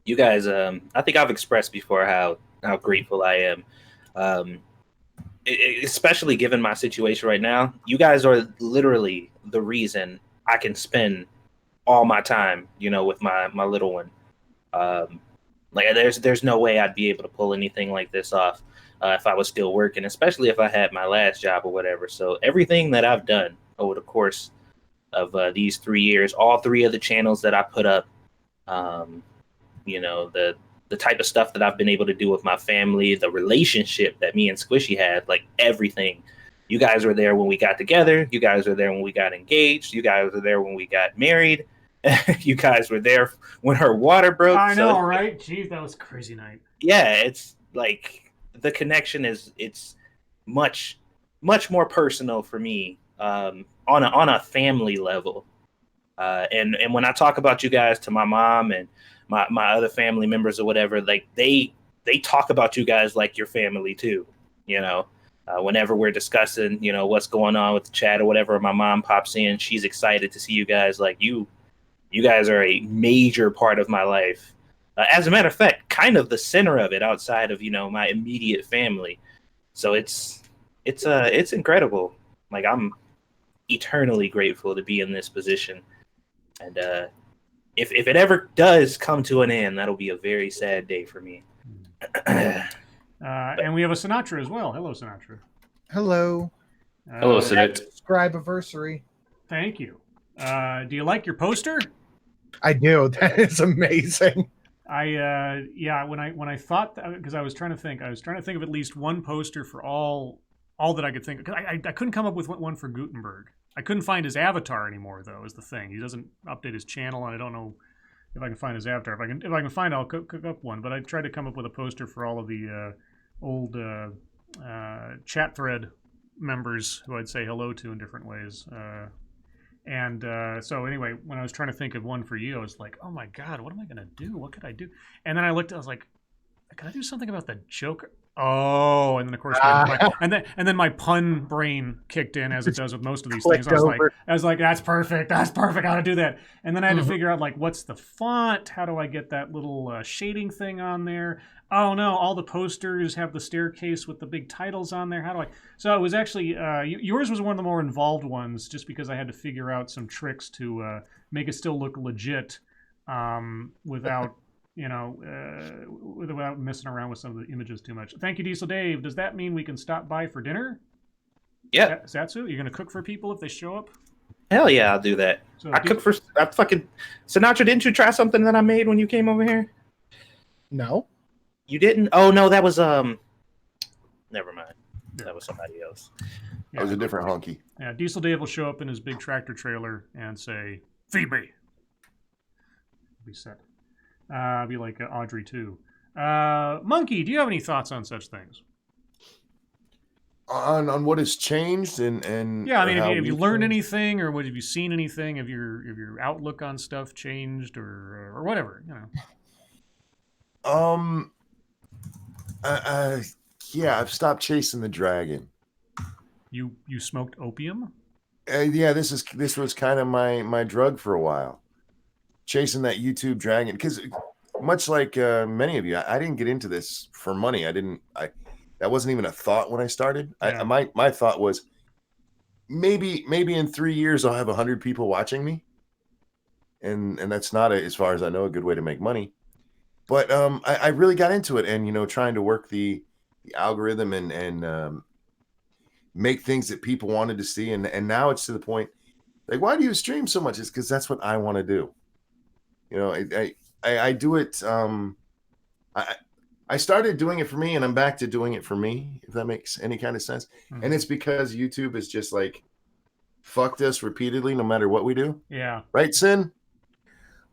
you guys, I think I've expressed before how grateful I am, especially given my situation right now. You guys are literally the reason I can spend all my time, with my little one. Like there's no way I'd be able to pull anything like this off if I was still working, especially if I had my last job or whatever. So everything that I've done over the course of these 3 years, all 3 of the channels that I put up, the type of stuff that I've been able to do with my family, the relationship that me and Squishy had, like everything. You guys were there when we got together. You guys were there when we got engaged. You guys were there when we got married. You guys were there when her water broke. I know, right? Jeez, that was a crazy night. Yeah, it's like the connection it's much more personal for me on a family level. And when I talk about you guys to my mom and my other family members or whatever, like they talk about you guys like your family too. Whenever we're discussing, what's going on with the chat or whatever, my mom pops in, she's excited to see you guys. Like you guys are a major part of my life. As a matter of fact, kind of the center of it outside of, my immediate family. So it's incredible. Like I'm eternally grateful to be in this position. And if it ever does come to an end, that'll be a very sad day for me. And we have a Sinatra as well. Hello, Sinatra. Hello. Hello, Sinatra. Scribeversary. Thank you. Do you like your poster? I do. That is amazing. When I thought, because I was trying to think of at least one poster for all that I could think of. 'Cause I couldn't come up with one for Gutenberg. I couldn't find his avatar anymore, though, is the thing. He doesn't update his channel, and I don't know if I can find his avatar. If I can find, I'll cook up one. But I tried to come up with a poster for all of the old chat thread members who I'd say hello to in different ways. So anyway, when I was trying to think of one for you, I was like, oh my God, what am I going to do? What could I do? And then I was like, can I do something about the Joker? Oh, and then of course, then my pun brain kicked in, as it does with most of these things. I was like, that's perfect. How to do that? And then I had to figure out, like, what's the font? How do I get that little shading thing on there? Oh no, all the posters have the staircase with the big titles on there. How do I? So it was actually yours was one of the more involved ones, just because I had to figure out some tricks to make it still look legit without. Without messing around with some of the images too much. Thank you, Diesel Dave. Does that mean we can stop by for dinner? Yeah. Satsu, you're going to cook for people if they show up? Hell yeah, I'll do that. So Sinatra, didn't you try something that I made when you came over here? No. You didn't? Oh, no, that was, never mind. Yeah. That was somebody else. That was a different honky. Yeah, Diesel Dave will show up in his big tractor trailer and say, feed me. Be set. Be like Audrey too. Monkey, do you have any thoughts on such things? On what has changed and yeah, I mean, have you learned anything, or have you seen anything? Have your outlook on stuff changed, or whatever? Yeah, I've stopped chasing the dragon. You smoked opium? Yeah, this was kind of my drug for a while. Chasing that YouTube dragon, because much like many of you, I didn't get into this for money. That wasn't even a thought when I started. Yeah. My thought was maybe in 3 years I'll have 100 people watching me, and that's not, as far as I know, a good way to make money. But I really got into it, and trying to work the algorithm and make things that people wanted to see, and now it's to the point, like, why do you stream so much? It's because that's what I want to do. I do it. I started doing it for me, and I'm back to doing it for me, if that makes any kind of sense. Mhm. And it's because YouTube is just like fucked us repeatedly, no matter what we do. Yeah. Right, Sin?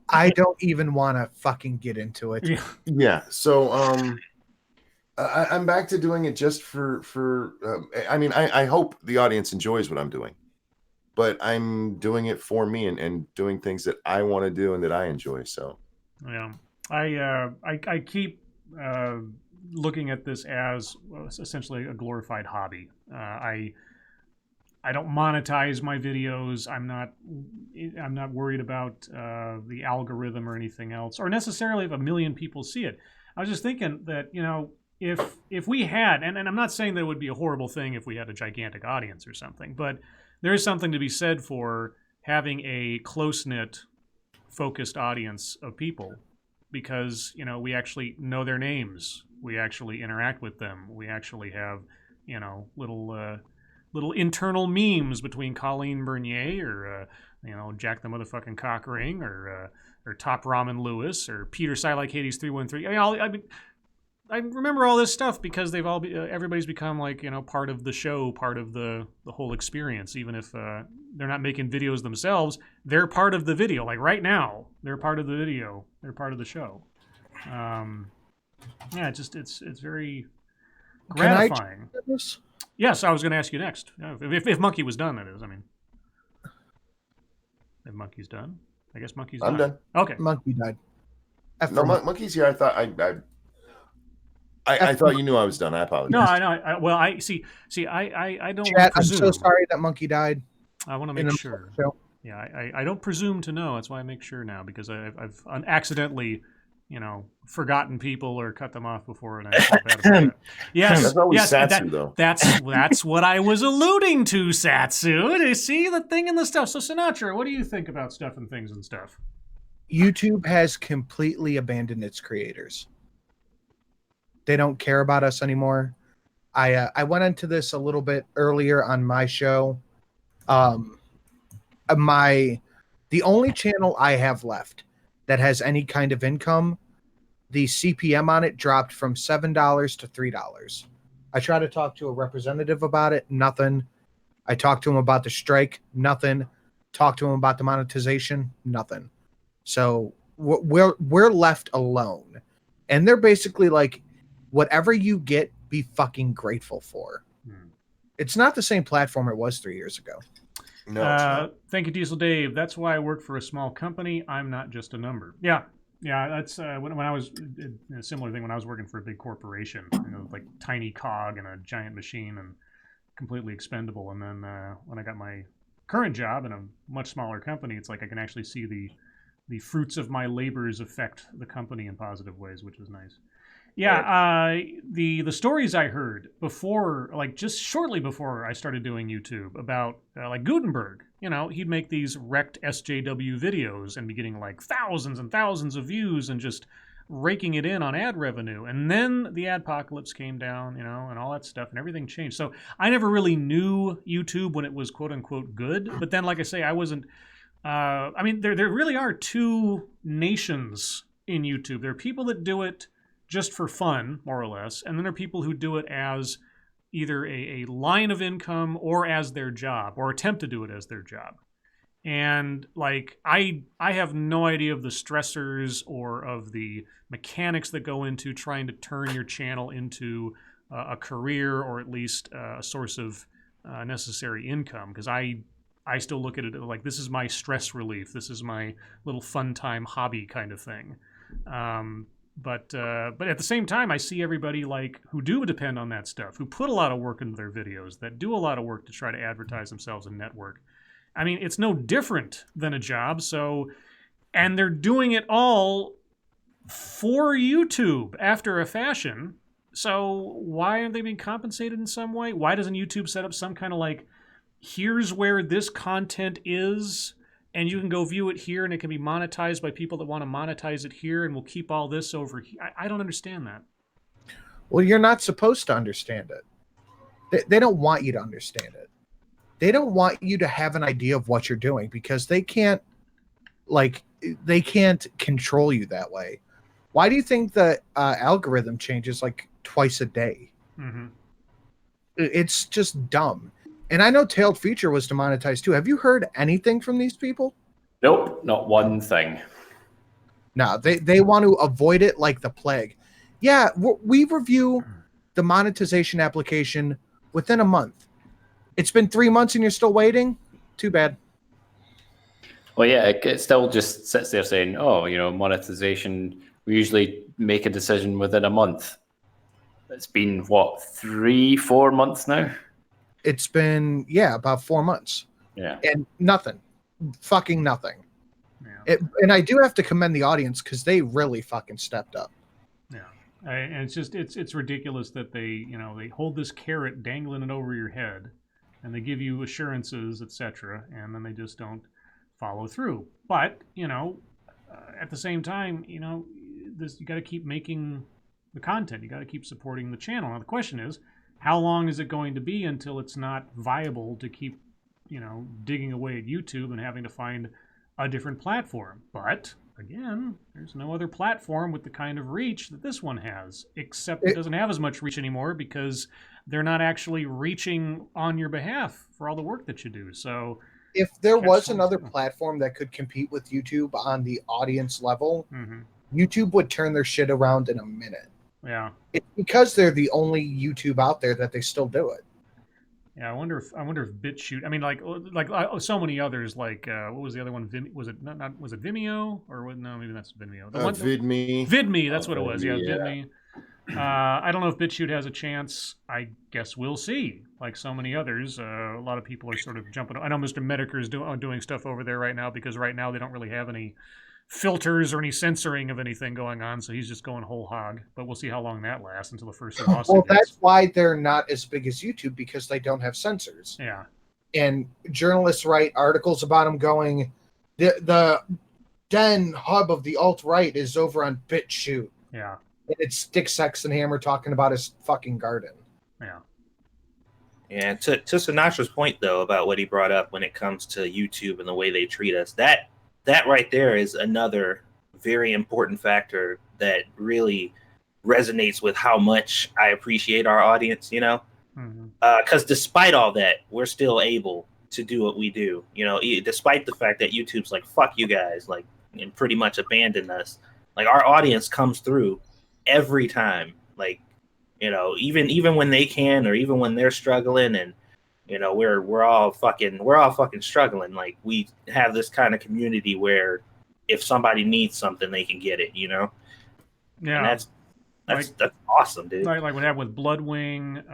I don't even want to fucking get into it. Yeah. Yeah. So I'm back to doing it just for I mean, I hope the audience enjoys what I'm doing, but I'm doing it for me and doing things that I want to do and that I enjoy. So Yeah. I keep looking at this as essentially a glorified hobby. I don't monetize my videos. I'm not worried about the algorithm or anything else, or necessarily if a million people see it. I was just thinking that, if we had, and I'm not saying that it would be a horrible thing if we had a gigantic audience or something, but there is something to be said for having a close-knit, focused audience of people, because we actually know their names, we actually interact with them, we actually have little internal memes between Colleen Bernier or Jack the motherfucking Cockring or Top Ramen Lewis or Peter Silike Hades 313. I remember all this stuff because they've all everybody's become like part of the show, part of the whole experience. Even if they're not making videos themselves, they're part of the video. Like right now, they're part of the video. They're part of the show. Yeah, it's very gratifying. Can I this? Yes, I was going to ask you next. If Monkey was done, that is. I mean, if Monkey's done, I guess Monkey's done. I'm done. Okay. Monkey died. No, Monkey's here. I thought I thought you knew I was done. I apologize. No, I know. Well, I see. I don't Chat, I'm presume. so sorry that Monkey died. I want to in make a sure. show. Yeah, I don't presume to know. That's why I make sure now, because I've accidentally, forgotten people or cut them off before, and I feel bad about that. Yes, That's always yes, Satsu, though. That's what I was alluding to, Satsu. To see the thing and the stuff. So, Sinatra, what do you think about stuff and things and stuff? YouTube has completely abandoned its creators. They don't care about us anymore. I went into this a little bit earlier on my show. The only channel I have left that has any kind of income, the CPM on it dropped from $7 to $3. I tried to talk to a representative about it, nothing. I talked to him about the strike, nothing. Talked to him about the monetization, nothing. So we're left alone, and they're basically like, whatever you get, be fucking grateful for. It's not the same platform it was 3 years ago. No, it's not. Thank you, Diesel Dave. That's why I work for a small company. I'm not just a number. Yeah. That's when I was a similar thing when I was working for a big corporation, like tiny cog in a giant machine and completely expendable. And then when I got my current job in a much smaller company, it's like I can actually see the fruits of my labors affect the company in positive ways, which is nice. Yeah, the stories I heard before, like just shortly before I started doing YouTube about like Gutenberg, he'd make these wrecked SJW videos and be getting like thousands and thousands of views and just raking it in on ad revenue. And then the adpocalypse came down, and all that stuff, and everything changed. So I never really knew YouTube when it was quote unquote good. But then, like I say, I wasn't. I mean, there really are two nations in YouTube. There are people that do it just for fun, more or less, and then there are people who do it as either a line of income or as their job, or attempt to do it as their job. And like I have no idea of the stressors or of the mechanics that go into trying to turn your channel into a career, or at least a source of necessary income, because I still look at it like this is my stress relief, this is my little fun time hobby kind of thing. But at the same time, I see everybody like who do depend on that stuff, who put a lot of work into their videos, that do a lot of work to try to advertise themselves and network. I mean, it's no different than a job. So, and they're doing it all for YouTube after a fashion. So why aren't they being compensated in some way? Why doesn't YouTube set up some kind of like, here's where this content is, and you can go view it here, and it can be monetized by people that want to monetize it here, and we'll keep all this over here. I don't understand that. Well, you're not supposed to understand it. They don't want you to understand it. They don't want you to have an idea of what you're doing because they can't control you that way. Why do you think the algorithm changes like twice a day? Mm-hmm. It's just dumb. And I know Tailed Feature was demonetized too. Have you heard anything from these people? Nope, not one thing. No, they want to avoid it like the plague. Yeah, we review the monetization application within a month. It's been 3 months and you're still waiting? Too bad. Well, yeah, it still just sits there saying, oh, monetization, we usually make a decision within a month. It's been, what, 3-4 months now? It's been, about 4 months. Yeah. And nothing. Fucking nothing. Yeah. And I do have to commend the audience because they really fucking stepped up. Yeah. And it's just, it's ridiculous that they hold this carrot dangling it over your head and they give you assurances, etc., and then they just don't follow through. But, at the same time, you got to keep making the content. You got to keep supporting the channel. Now, the question is, how long is it going to be until it's not viable to keep, digging away at YouTube and having to find a different platform? But again, there's no other platform with the kind of reach that this one has, except it doesn't have as much reach anymore because they're not actually reaching on your behalf for all the work that you do. So if there was another platform that could compete with YouTube on the audience level, YouTube would turn their shit around in a minute. Yeah. It's because they're the only YouTube out there that they still do it. Yeah, I wonder if BitChute. I mean, like so many others. Like what was the other one? Was it not? Was it Vimeo or no? Maybe that's Vimeo. VidMe. VidMe. That's what it was. Yeah, yeah. VidMe. I don't know if BitChute has a chance. I guess we'll see. Like so many others, a lot of people are sort of jumping. I know Mr. Medicare is doing stuff over there right now because right now they don't really have any filters or any censoring of anything going on, so he's just going whole hog. But we'll see how long that lasts until the first lawsuit. Well, that's why they're not as big as YouTube, because they don't have censors. Yeah. And journalists write articles about them going, the den hub of the alt-right is over on BitChute. Yeah. And it's Stick Sex and Hammer talking about his fucking garden. Yeah. Yeah, to Sinatra's point, though, about what he brought up when it comes to YouTube and the way they treat us, that right there is another very important factor that really resonates with how much I appreciate our audience, because despite all that, we're still able to do what we do, despite the fact that YouTube's like, fuck you guys, like, and pretty much abandoned us. Like, our audience comes through every time, like, even when they can, or even when they're struggling, and we're all fucking struggling. Like, we have this kind of community where if somebody needs something, they can get it, Yeah, and that's awesome, dude. Like what happened with Bloodwing.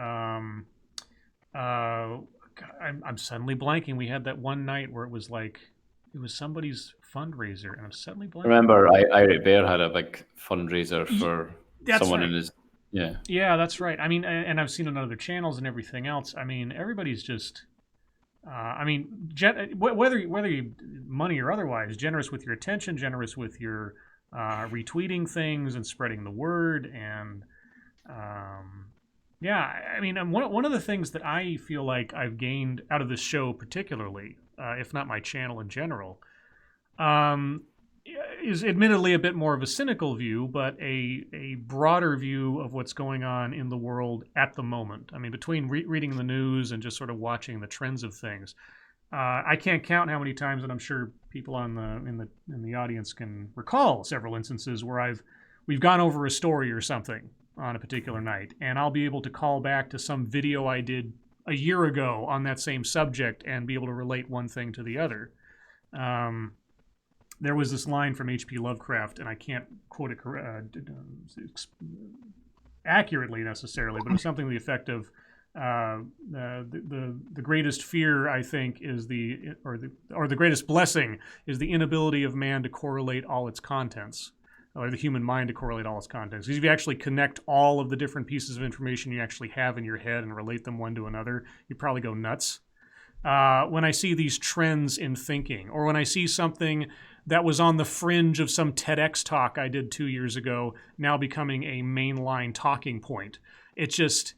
I'm suddenly blanking. We had that one night where it was somebody's fundraiser, and I'm suddenly blanking. Remember, Irate Bear had a big fundraiser for someone in his. Yeah, that's right. I mean, and I've seen it on other channels and everything else. I mean, everybody's just, whether you money or otherwise, generous with your attention, generous with your retweeting things and spreading the word, and I mean, one of the things that I feel like I've gained out of this show, particularly, if not my channel in general, is admittedly a bit more of a cynical view, but a broader view of what's going on in the world at the moment. I mean, between reading the news and just sort of watching the trends of things, I can't count how many times, and I'm sure people in the audience can recall several instances where we've gone over a story or something on a particular night, and I'll be able to call back to some video I did a year ago on that same subject and be able to relate one thing to the other. There was this line from H.P. Lovecraft, and I can't quote it accurately necessarily, but it was something to the effect of the greatest fear, I think, is the greatest blessing is the inability of man to correlate all its contents, or the human mind to correlate all its contents. Because if you actually connect all of the different pieces of information you actually have in your head and relate them one to another, you probably go nuts. when I see these trends in thinking, or when I see something that was on the fringe of some TEDx talk I did 2 years ago now becoming a mainline talking point. It's just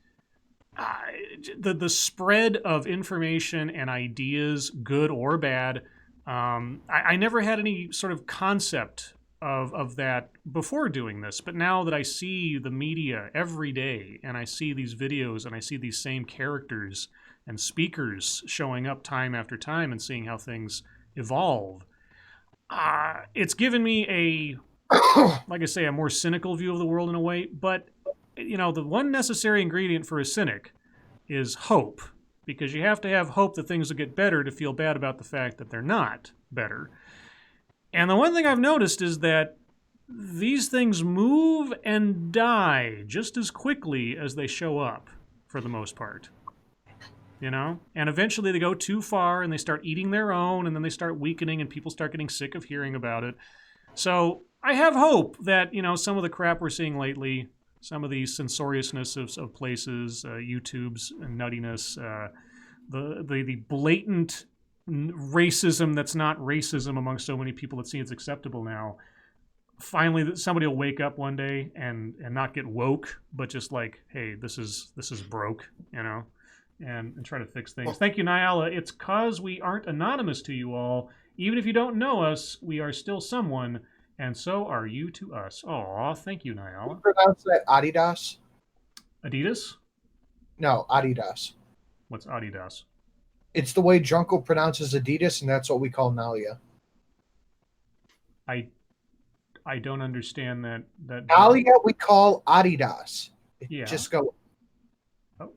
the spread of information and ideas, good or bad. I never had any sort of concept of that before doing this, but now that I see the media every day and I see these videos and I see these same characters and speakers showing up time after time and seeing how things evolve, it's given me like I say, a more cynical view of the world in a way. But, the one necessary ingredient for a cynic is hope, because you have to have hope that things will get better to feel bad about the fact that they're not better. And the one thing I've noticed is that these things move and die just as quickly as they show up, for the most part. And eventually they go too far and they start eating their own, and then they start weakening and people start getting sick of hearing about it. So I have hope that, some of the crap we're seeing lately, some of the censoriousness of places, YouTube's nuttiness, the blatant racism that's not racism among so many people that see it's acceptable now. Finally, somebody will wake up one day and not get woke, but just like, hey, this is broke, and try to fix things. Thank you, Nyala. It's cause we aren't anonymous to you all. Even if you don't know us, we are still someone, and so are you to us. Aw, thank you, Nyala. You pronounce that Adidas? Adidas? No, Adidas. What's Adidas? It's the way Drunkle pronounces Adidas, and that's what we call Nalia. I don't understand that. Nalia we call Adidas. Yeah. Just go. Oh,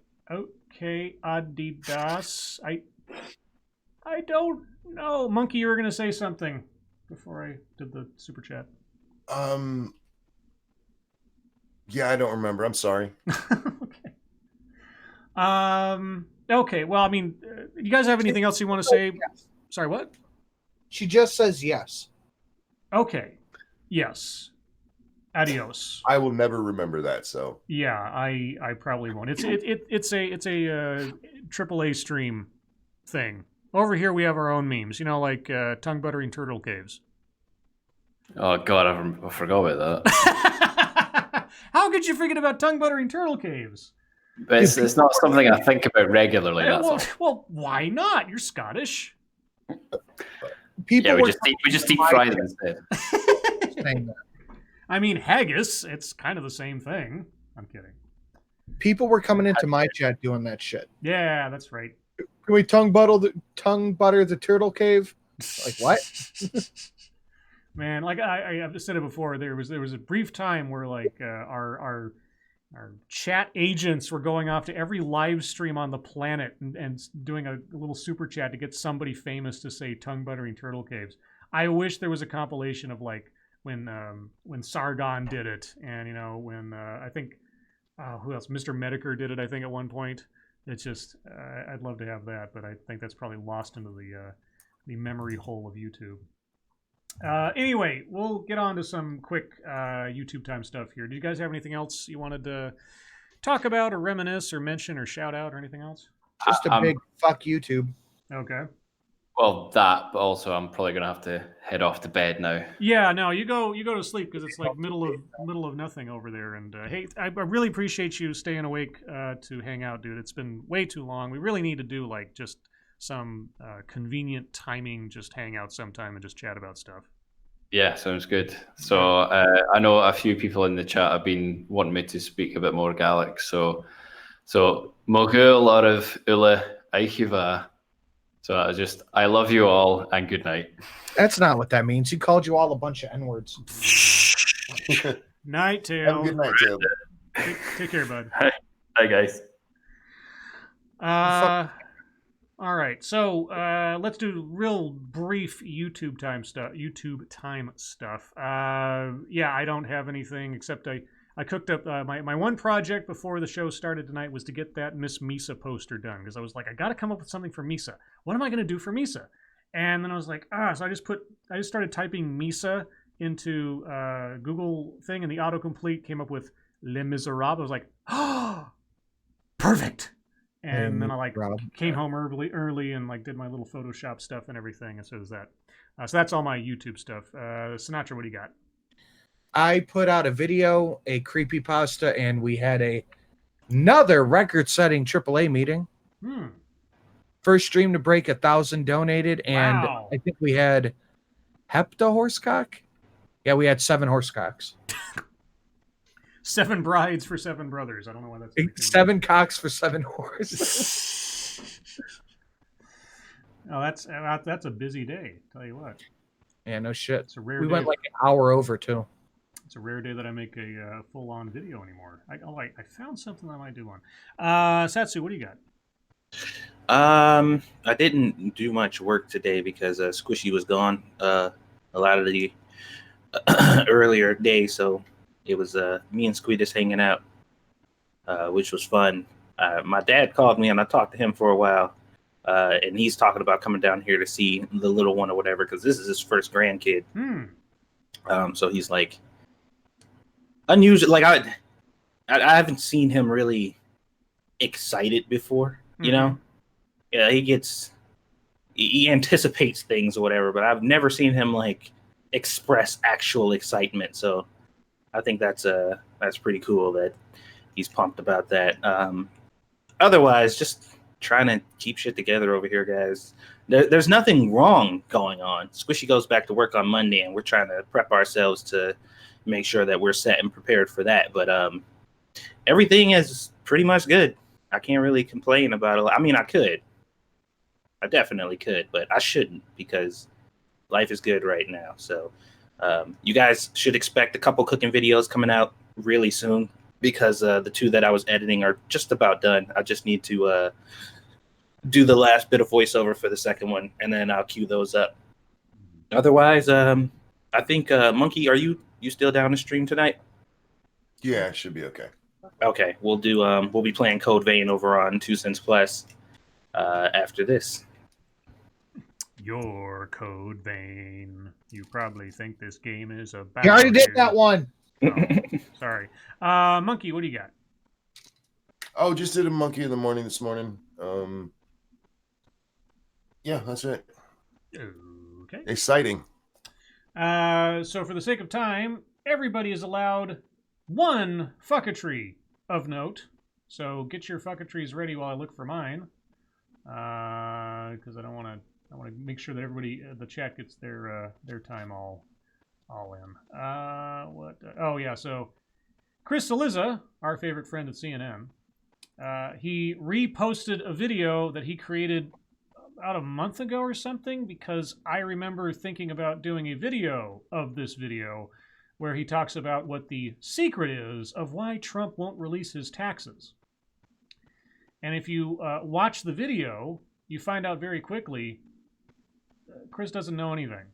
okay, Adidas. I don't know. Monkey, you were going to say something before I did the super chat. Yeah, I don't remember. I'm sorry. Okay. Okay. Well, I mean, you guys have anything else you want to say? Yes. Sorry, what? She just says yes. Okay. Yes. Adios. I will never remember that. So Yeah, I probably won't. It's a AAA stream thing. Over here we have our own memes. Like tongue buttering turtle caves. Oh God, I forgot about that. How could you forget about tongue buttering turtle caves? But it's not something I think about regularly. That's all. Well, why not? You're Scottish. People We just deep fry them instead. saying that. I mean, haggis. It's kind of the same thing. I'm kidding. People were coming into my chat doing that shit. Yeah, that's right. Can we tongue butter the turtle cave? Like what? Man, like I've said it before. There was a brief time where like our chat agents were going off to every live stream on the planet and doing a little super chat to get somebody famous to say tongue buttering turtle caves. I wish there was a compilation of like when Sargon did it, and when I think who else? Mr. Medicare did it. I think at one point. It's just I'd love to have that, but I think that's probably lost into the memory hole of YouTube. Anyway, we'll get on to some quick YouTube time stuff here. Do you guys have anything else you wanted to talk about or reminisce or mention or shout out or anything else? Just a big fuck YouTube. Okay. Well, that, but also I'm probably gonna have to head off to bed now. Yeah, no, you go to sleep because it's like middle of nothing over there. And hey, I really appreciate you staying awake to hang out, dude. It's been way too long. We really need to do like just some convenient timing, just hang out sometime and just chat about stuff. Yeah, sounds good. So I know a few people in the chat have been wanting me to speak a bit more Gaelic. So Mogul lot of Ula Aichiva. So I love you all and good night. That's not what that means. He called you all a bunch of N-words. Night, Tail. Good night, Tail. Take care, bud. Hi, guys. All right, so let's do real brief YouTube time stuff. Yeah, I don't have anything except I cooked up my one project before the show started tonight was to get that Miss Misa poster done because I was like, I got to come up with something for Misa. What am I going to do for Misa? And then I was like, so I just started typing Misa into Google thing, and the autocomplete came up with Les Miserables. I was like, oh, perfect. And then I Rob. came home early and like did my little Photoshop stuff and everything. And so is that. So that's all my YouTube stuff. Sinatra, what do you got? I put out a video, a creepypasta, and we had another record-setting AAA meeting. First stream to break 1,000 donated, and Wow. I think we had hepta-horsecock. Yeah, we had 7 horsecocks. 7 brides for 7 brothers. I don't know why that's 7 cocks for 7 horses. Oh, that's a busy day. Tell you what. Yeah, no shit. It's a rare. We day. went like an hour over too. It's a rare day that I make a full-on video anymore. I found something I might do one. Satsu, what do you got? I didn't do much work today because Squishy was gone a lot of the earlier day, so it was me and Squee just hanging out, which was fun. My dad called me and I talked to him for a while, and he's talking about coming down here to see the little one or whatever because this is his first grandkid. So he's like unusual. Like I haven't seen him really excited before. You know, yeah, he anticipates things or whatever, but I've never seen him like express actual excitement. So I think that's pretty cool that he's pumped about that. Otherwise, just trying to keep shit together over here, guys. There's nothing wrong going on. Squishy goes back to work on Monday, and we're trying to prep ourselves to make sure that we're set and prepared for that. But everything is pretty much good. I can't really complain about it. I mean, I could. I definitely could, but I shouldn't because life is good right now. So you guys should expect a couple cooking videos coming out really soon because the 2 that I was editing are just about done. I just need to do the last bit of voiceover for the second one, and then I'll queue those up. Otherwise, I think, Monkey, are you still down to stream tonight? Yeah, it should be okay. Okay, we'll be playing Code Vein over on 2 Cents Plus after this. Your Code Vein. You probably think this game is about. You already did that one. Oh, sorry. Monkey, what do you got? Oh, just did a Monkey in the morning this morning. Yeah, that's right. Okay. Exciting. So for the sake of time, everybody is allowed 1 fuckatry of note. So get your fuckatries ready while I look for mine. Because I want to make sure that everybody, the chat gets their time all in. Oh yeah, so Chris Saliza, our favorite friend at CNN, he reposted a video that he created about a month ago or something because I remember thinking about doing a video of this video where he talks about what the secret is of why Trump won't release his taxes. And if you watch the video, you find out very quickly Chris doesn't know anything,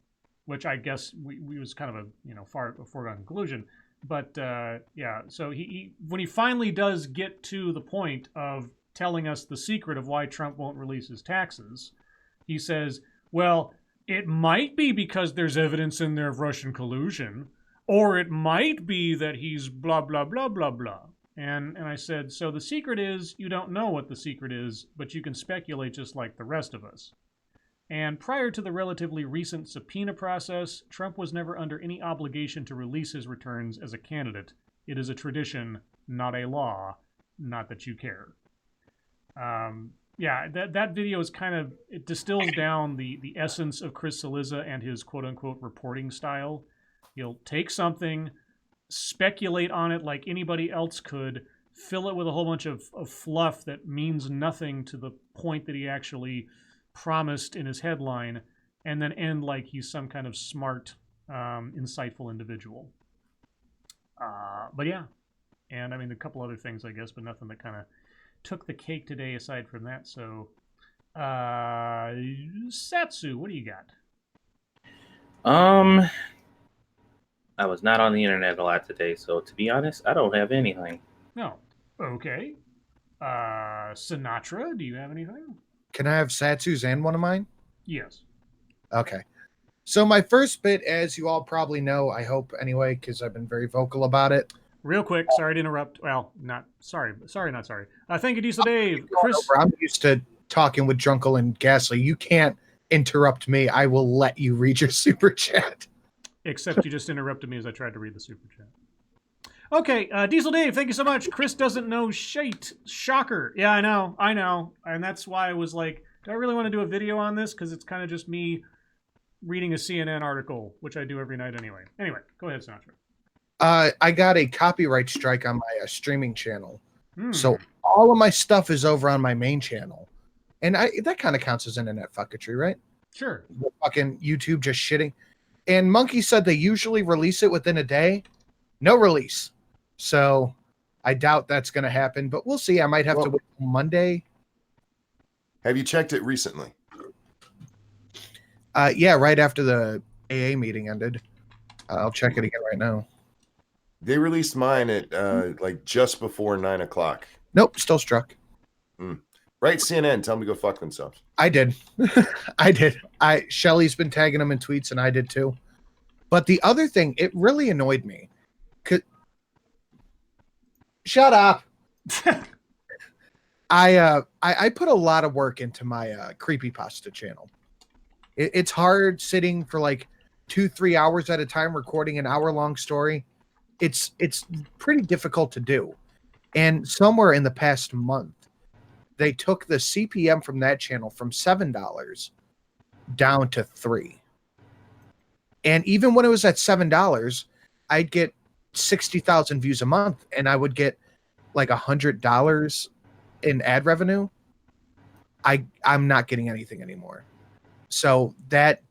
which I guess we was kind of a foregone conclusion. But yeah, so he when he finally does get to the point of telling us the secret of why Trump won't release his taxes, he says, well, it might be because there's evidence in there of Russian collusion, or it might be that he's blah, blah, blah, blah, blah. And I said, so the secret is you don't know what the secret is, but you can speculate just like the rest of us. And prior to the relatively recent subpoena process, Trump was never under any obligation to release his returns as a candidate. It is a tradition, not a law. Not that you care. Yeah, that video is it distills down the essence of Chris Saliza and his quote-unquote reporting style. He'll take something, speculate on it like anybody else could, fill it with a whole bunch of fluff that means nothing to the point that he actually promised in his headline, and then end like he's some kind of smart, insightful individual. But yeah, and I mean a couple other things, I guess, but nothing that kind of took the cake today aside from that. So, Satsu, what do you got? I was not on the internet a lot today, so to be honest, I don't have anything. No. Okay. Sinatra, do you have anything? Can I have Satsu's and one of mine? Yes. Okay. So my first bit, as you all probably know, I hope anyway, because I've been very vocal about it, Real quick, sorry to interrupt. Well, not sorry. Not sorry. Thank you, Diesel Dave. Chris, I'm used to talking with Drunkle and Ghastly. You can't interrupt me. I will let you read your super chat. Except you just interrupted me as I tried to read the super chat. Okay, Diesel Dave, thank you so much. Chris doesn't know shite. Shocker. Yeah, I know. And that's why I was like, do I really want to do a video on this? Because it's kind of just me reading a CNN article, which I do every night anyway. Anyway, go ahead, Sinatra. I got a copyright strike on my streaming channel. So all of my stuff is over on my main channel. And that kind of counts as internet fucketry, right? Sure. Fucking YouTube just shitting. And Monkey said they usually release it within a day. No release. So I doubt that's going to happen, but we'll see. I might have to wait till Monday. Have you checked it recently? Yeah, right after the AA meeting ended. I'll check it again right now. They released mine at like just before 9 o'clock. Nope, still struck. Right, CNN, tell them to go fuck themselves. I did. I did. Shelly's been tagging them in tweets, and I did too. But the other thing, it really annoyed me. Shut up. I put a lot of work into my creepypasta channel. It's hard sitting for like 2-3 hours at a time recording an hour-long story. It's pretty difficult to do. And somewhere in the past month, they took the CPM from that channel from $7 down to $3. And even when it was at $7, I'd get 60,000 views a month, and I would get like $100 in ad revenue. I'm not getting anything anymore. So that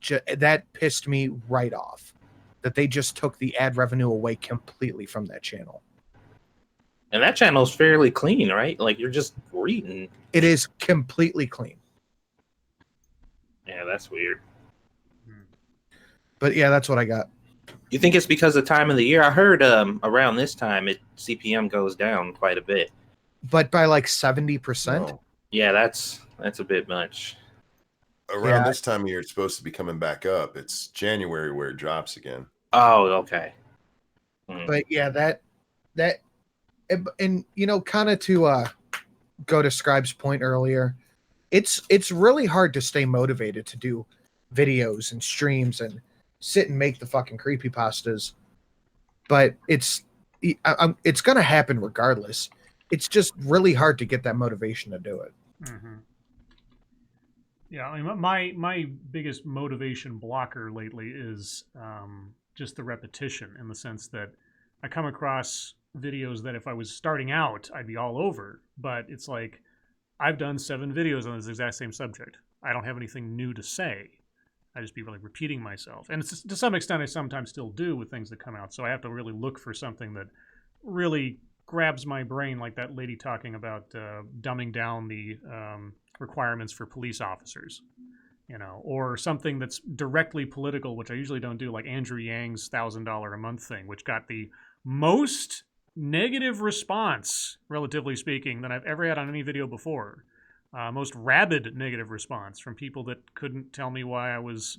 pissed me right off, that they just took the ad revenue away completely from that channel. And that channel is fairly clean, right? Like, you're just reading. It is completely clean. Yeah, that's weird. But yeah, that's what I got. You think it's because of the time of the year? I heard around this time, CPM goes down quite a bit. But by like 70%? No. Yeah, that's a bit much. Around this time of year, it's supposed to be coming back up. It's January where it drops again. Oh, okay. But yeah, that and you know, kind of to go to Scribe's point earlier, it's really hard to stay motivated to do videos and streams and sit and make the fucking creepypastas. But it's gonna happen regardless. It's just really hard to get that motivation to do it. Mm-hmm. Yeah, I mean, my biggest motivation blocker lately is just the repetition, in the sense that I come across videos that if I was starting out, I'd be all over. But it's like, I've done 7 videos on this exact same subject. I don't have anything new to say. I just be really repeating myself. And it's, to some extent, I sometimes still do with things that come out. So I have to really look for something that really grabs my brain, like that lady talking about dumbing down the requirements for police officers, you know, or something that's directly political, which I usually don't do, like Andrew Yang's $1,000 a month thing, which got the most negative response, relatively speaking, than I've ever had on any video before. Most rabid negative response from people that couldn't tell me why I was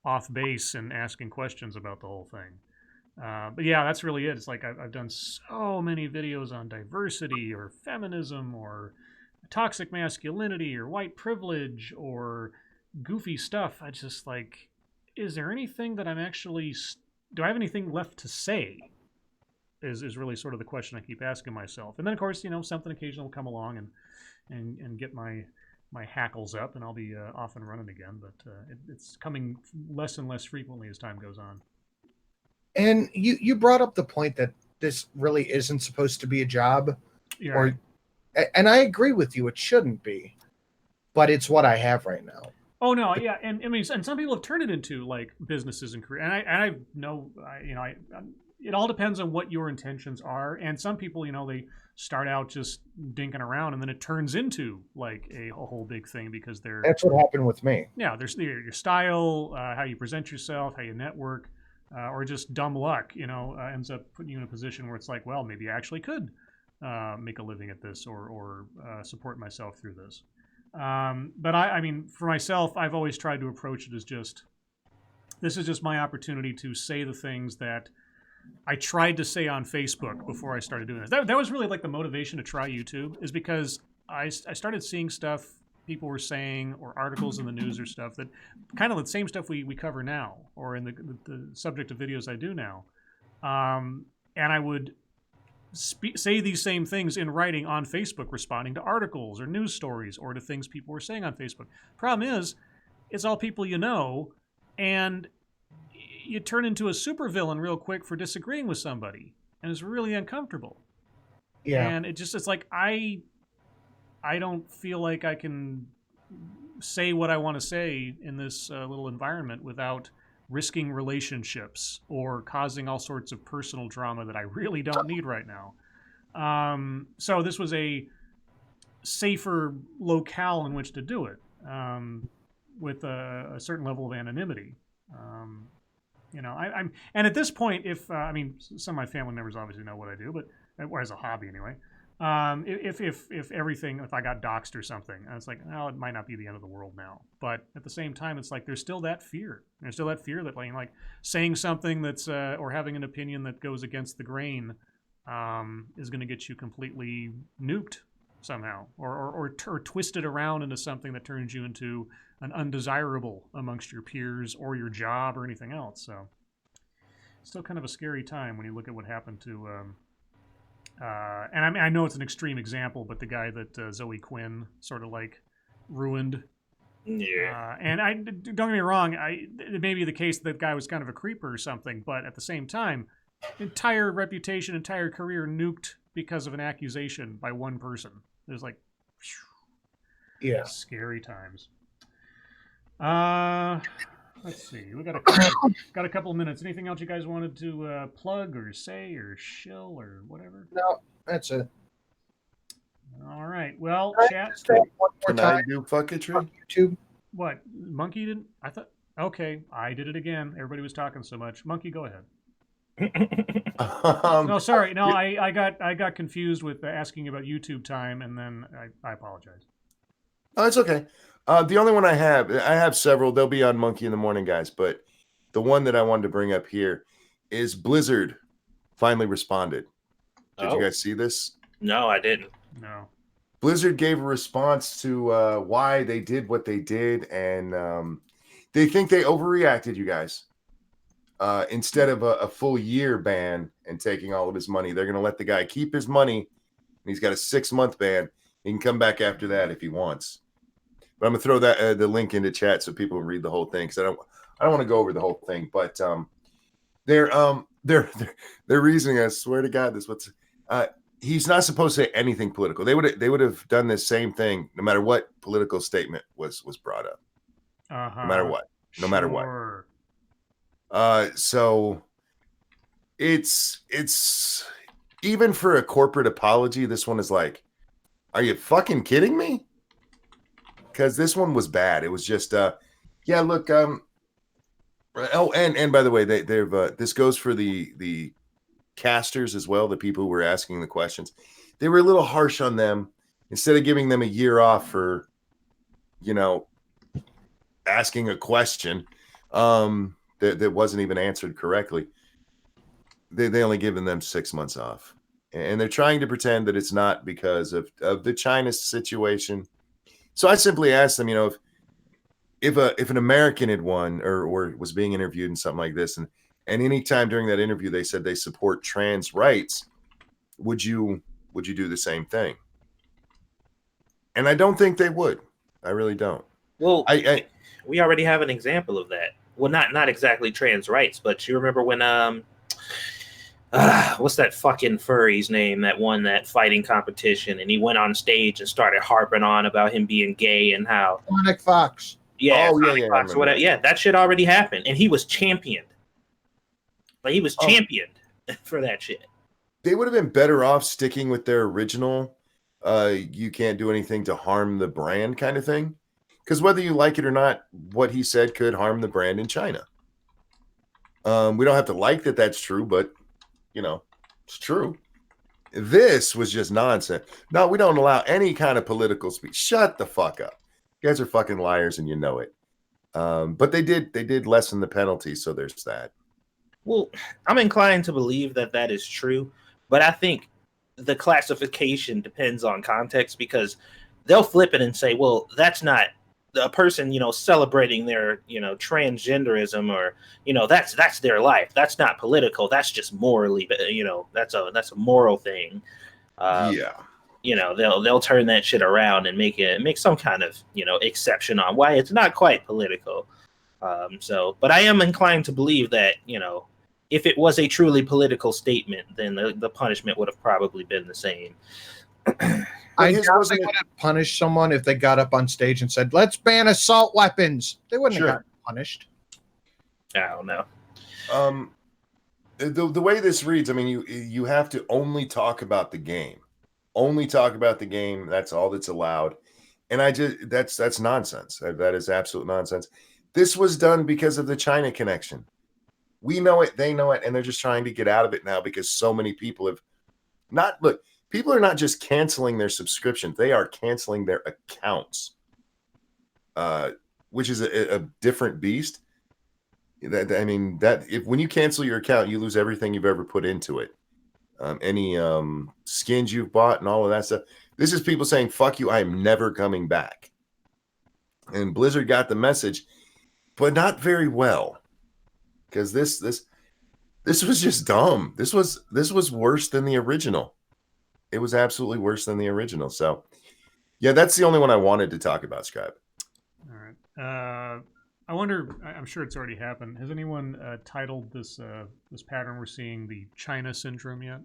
off base and asking questions about the whole thing. But yeah, that's really it. It's like I've done so many videos on diversity or feminism or toxic masculinity or white privilege or goofy stuff. I just like, is there anything that I'm actually, do I have anything left to say? Is really sort of the question I keep asking myself. And then of course, you know, something occasional will come along and get my hackles up, and I'll be off and running again. But it's coming less and less frequently as time goes on. And you brought up the point that this really isn't supposed to be a job, Yeah. And I agree with you. It shouldn't be, but it's what I have right now. Oh no, yeah, and I mean, and some people have turned it into like businesses and career. And I know, it all depends on what your intentions are. And some people, you know, they start out just dinking around, and then it turns into like a whole big thing because they're. That's what happened with me. Yeah, there's your style, how you present yourself, how you network, or just dumb luck. You know, ends up putting you in a position where it's like, well, maybe I actually could make a living at this, or support myself through this. But I mean, for myself, I've always tried to approach it as just, this is just my opportunity to say the things that I tried to say on Facebook before I started doing this. That was really like the motivation to try YouTube, is because I started seeing stuff people were saying, or articles in the news or stuff that kind of the same stuff we cover now, or in the subject of videos I do now. And I would say these same things in writing on Facebook, responding to articles or news stories or to things people were saying on Facebook. Problem is, it's all people you know, and you turn into a supervillain real quick for disagreeing with somebody, and it's really uncomfortable. Yeah. And it's like I don't feel like I can say what I want to say in this little environment without risking relationships or causing all sorts of personal drama that I really don't need right now. So this was a safer locale in which to do it, with a certain level of anonymity. I'm, and at this point, if I mean, some of my family members obviously know what I do, but or as a hobby anyway. If everything, if I got doxxed or something, it's like, well, it might not be the end of the world now. But at the same time, it's like there's still that fear. There's still that fear that like saying something that's or having an opinion that goes against the grain is going to get you completely nuked somehow, or twisted around into something that turns you into an undesirable amongst your peers or your job or anything else. So it's still kind of a scary time when you look at what happened to. And I mean, I know it's an extreme example, but the guy that Zoe Quinn sort of like ruined. Yeah. And don't get me wrong, it may be the case that guy was kind of a creeper or something, but at the same time, entire reputation, entire career nuked because of an accusation by one person. There's like, Yeah. scary times. Let's see. We got a couple of minutes. Anything else you guys wanted to plug or say or shill or whatever? No, that's it. All right. Well, chat. One more Can time. I do fucketry? YouTube. What? Monkey didn't? I thought. Okay, I did it again. Everybody was talking so much. Monkey, go ahead. No, sorry. No, I got confused with asking about YouTube time, and then I apologize. Oh, it's okay. The only one I have several. They'll be on Monkey in the Morning, guys. But the one that I wanted to bring up here is Blizzard finally responded. Did you guys see this? No, I didn't. No. Blizzard gave a response to why they did what they did, and they think they overreacted, you guys. Instead of a full year ban and taking all of his money, they're going to let the guy keep his money, and he's got a 6-month ban. He can come back after that if he wants. But I'm gonna throw that the link into chat so people can read the whole thing, because I don't want to go over the whole thing. But their reasoning, I swear to God, he's not supposed to say anything political. They would have done this same thing no matter what political statement was brought up. No matter what. No matter what. So it's even for a corporate apology, this one is like, are you fucking kidding me? Because this one was bad. It was just, yeah, look. Oh, and by the way, they've this goes for the casters as well, the people who were asking the questions. They were a little harsh on them. Instead of giving them a year off for, asking a question that wasn't even answered correctly, they only given them 6 months off. And they're trying to pretend that it's not because of the China situation. So I simply asked them, if an American had won or was being interviewed in something like this, and any time during that interview they said they support trans rights, would you do the same thing? And I don't think they would. I really don't. Well, we already have an example of that. Well, not exactly trans rights, but you remember when what's that fucking furry's name that won that fighting competition, and he went on stage and started harping on about him being gay and how Sonic Fox. Yeah, oh, Sonic Fox or whatever. Yeah, that shit already happened, and he was championed. Like, he was championed for that shit. They would have been better off sticking with their original you can't do anything to harm the brand kind of thing. Because whether you like it or not, what he said could harm the brand in China. We don't have to like that that's true, but it's true. This was just nonsense. No, we don't allow any kind of political speech. Shut the fuck up. You guys are fucking liars and you know it. But they did lessen the penalty, so there's that. Well, I'm inclined to believe that that is true, but I think the classification depends on context because they'll flip it and say, well, that's not a person, celebrating their, transgenderism or, that's their life. That's not political. That's just morally, that's a moral thing. Yeah. They'll turn that shit around and make some kind of, exception on why it's not quite political. But I am inclined to believe that, if it was a truly political statement, then the punishment would have probably been the same. I doubt they would have punished someone if they got up on stage and said, "Let's ban assault weapons." They wouldn't have gotten punished. I don't know. The way this reads, I mean, you have to only talk about the game. Only talk about the game. That's all that's allowed. And that's nonsense. That is absolute nonsense. This was done because of the China connection. We know it, they know it, and they're just trying to get out of it now because so many people have not look. People are not just canceling their subscriptions; they are canceling their accounts, which is a different beast. If when you cancel your account, you lose everything you've ever put into it, any skins you've bought, and all of that stuff. This is people saying, "Fuck you! I am never coming back." And Blizzard got the message, but not very well, because this was just dumb. This was worse than the original. It was absolutely worse than the original. So, yeah, that's the only one I wanted to talk about, Scribe. All right. I wonder. I'm sure it's already happened. Has anyone titled this pattern we're seeing the China syndrome yet?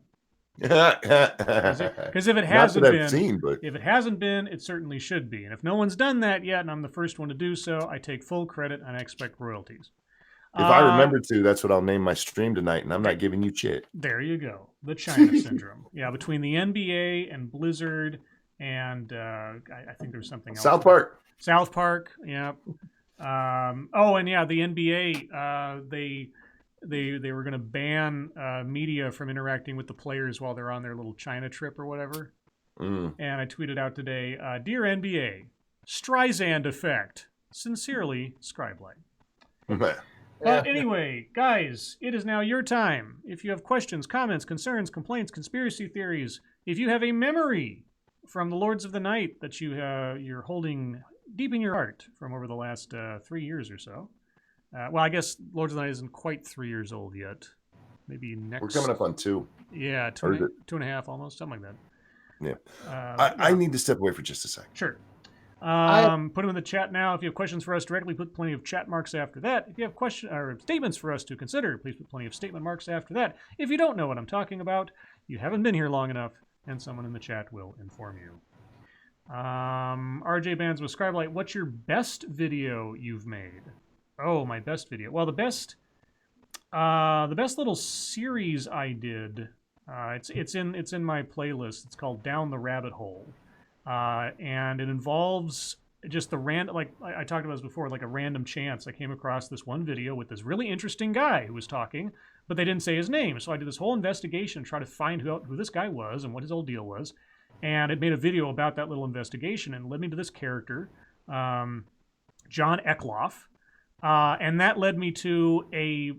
Because if it hasn't if it hasn't been, it certainly should be. And if no one's done that yet, and I'm the first one to do so, I take full credit and I expect royalties. If I remember to, that's what I'll name my stream tonight, and I'm not giving you shit. There you go. The China syndrome. Yeah, between the NBA and Blizzard and I think there's something else. South Park. South Park, yeah. And yeah, the NBA, they were going to ban media from interacting with the players while they're on their little China trip or whatever. And I tweeted out today, "Dear NBA, Streisand effect. Sincerely, Scribe. But anyway, guys, it is now your time. If you have questions, comments, concerns, complaints, conspiracy theories, if you have a memory from the Lords of the Night that you're holding deep in your heart from over the last 3 years or so. Well, I guess Lords of the Night isn't quite 3 years old yet. Maybe next. We're coming up on 2. Yeah, two and a half almost, something like that. Yeah. I need to step away for just a second. Sure. Put them in the chat now. If you have questions for us directly, put plenty of chat marks after that. If you have questions or statements for us to consider, please put plenty of statement marks after that. If you don't know what I'm talking about, you haven't been here long enough, and someone in the chat will inform you. RJ Bands with Scribe, what's your best video you've made? Oh, my best video. Well, the best little series I did. It's in my playlist. It's called Down the Rabbit Hole. And it involves just the random, like I talked about this before, like a random chance. I came across this one video with this really interesting guy who was talking, but they didn't say his name. So I did this whole investigation, try to find who this guy was and what his old deal was. And it made a video about that little investigation and led me to this character, John Eckloff. And that led me to a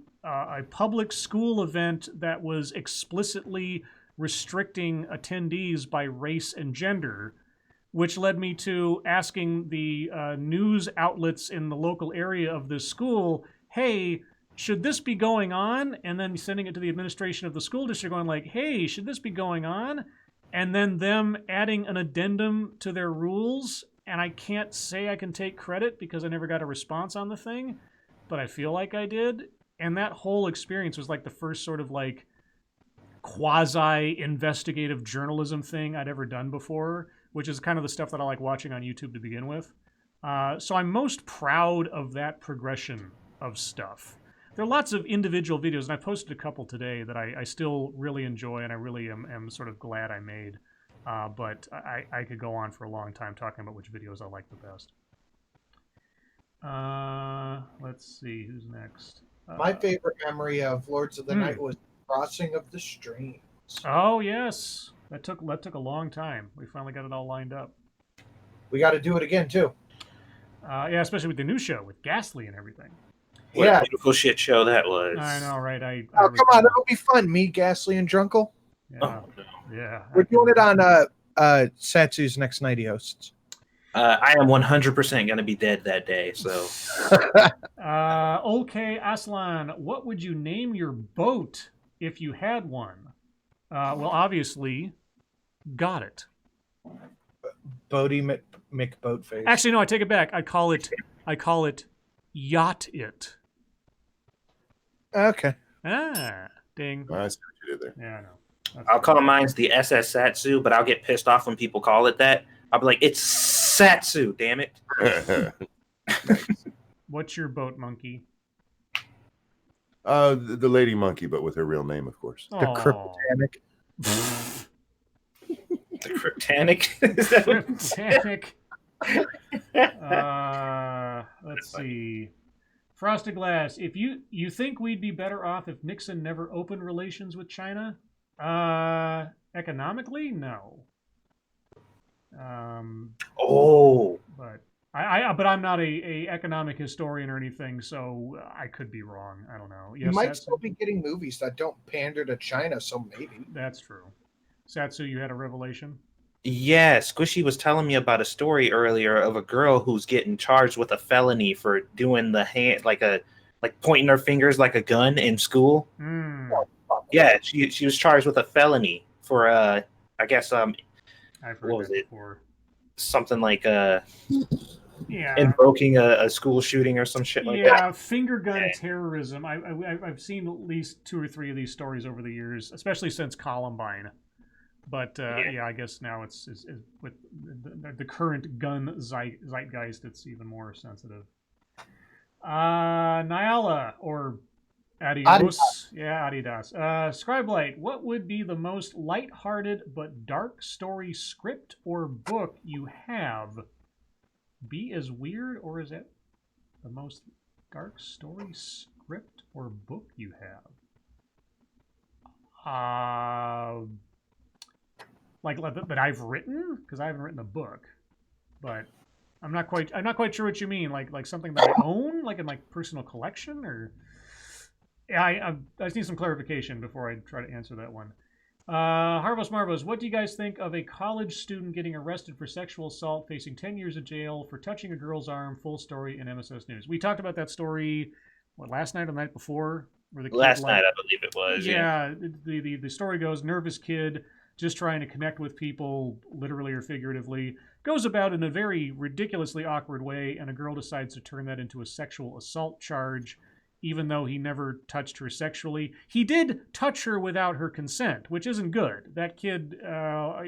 public school event that was explicitly restricting attendees by race and gender, which led me to asking the news outlets in the local area of this school, hey, should this be going on? And then sending it to the administration of the school district going like, hey, should this be going on? And then them adding an addendum to their rules. And I can't say I can take credit because I never got a response on the thing, but I feel like I did. And that whole experience was like the first sort of like quasi-investigative journalism thing I'd ever done before, which is kind of the stuff that I like watching on YouTube to begin with. So I'm most proud of that progression of stuff. There are lots of individual videos, and I posted a couple today that I still really enjoy and I really am sort of glad I made. But I could go on for a long time talking about which videos I like the best. Let's see, who's next? My favorite memory of Lords of the Night was Crossing of the Streams. Oh, yes. That took a long time. We finally got it all lined up. We got to do it again, too. Yeah, especially with the new show, with Ghastly and everything. What a beautiful shit show that was. I know, right? Oh, come on, it'll be fun. Me, Ghastly, and Drunkle. Yeah, Oh, no. yeah. We're doing it on Satsu's Next Nighty Hosts. I am 100% going to be dead that day, so. Okay, Aslan, what would you name your boat if you had one? Well, obviously, got it. Bodie McBoatface. Actually, no, I take it back. I call it Yacht It. Okay. Ah, ding. I see what you did there. Yeah, I know. I'll call mine's the SS Satsu, but I'll get pissed off when people call it that. I'll be like, it's Satsu, damn it. What's your boat, Monkey? The lady monkey, but with her real name, of course. The Cryptanic. The Cryptanic? Is that what it's Cryptanic. Let's see. Frosted Glass, if you think we'd be better off if Nixon never opened relations with China? Economically, no. But but I'm not a economic historian or anything, so I could be wrong. I don't know. You might still be getting movies that don't pander to China, so maybe. That's true. Satsu, you had a revelation? Yeah, Squishy was telling me about a story earlier of a girl who's getting charged with a felony for doing the hand like pointing her fingers like a gun in school. Yeah, she was charged with a felony for I guess I've heard what was that it? Before. Something like Yeah. invoking a school shooting or some shit like that. Yeah, finger gun terrorism. I've seen at least 2 or 3 of these stories over the years, especially since Columbine. But yeah, I guess now it's with the current gun zeitgeist, it's even more sensitive. Nyala or Adios. Yeah, Adidas. Scribelight, what would be the most lighthearted but dark story script or book you have? Be as weird, or is it the most dark story script or book you have? Like that I've written, because I haven't written a book, but I'm not quite sure what you mean. Like something that I own, like in my personal collection, or yeah, I just need some clarification before I try to answer that one. Harvest Marvos, what do you guys think of a college student getting arrested for sexual assault, facing 10 years of jail for touching a girl's arm? Full story in MSS News. We talked about that story, last night or the night before? Where the kid, last night, I believe it was. Yeah, the story goes, nervous kid, just trying to connect with people, literally or figuratively, goes about in a very ridiculously awkward way, and a girl decides to turn that into a sexual assault charge, even though he never touched her sexually. He did touch her without her consent, which isn't good. That kid,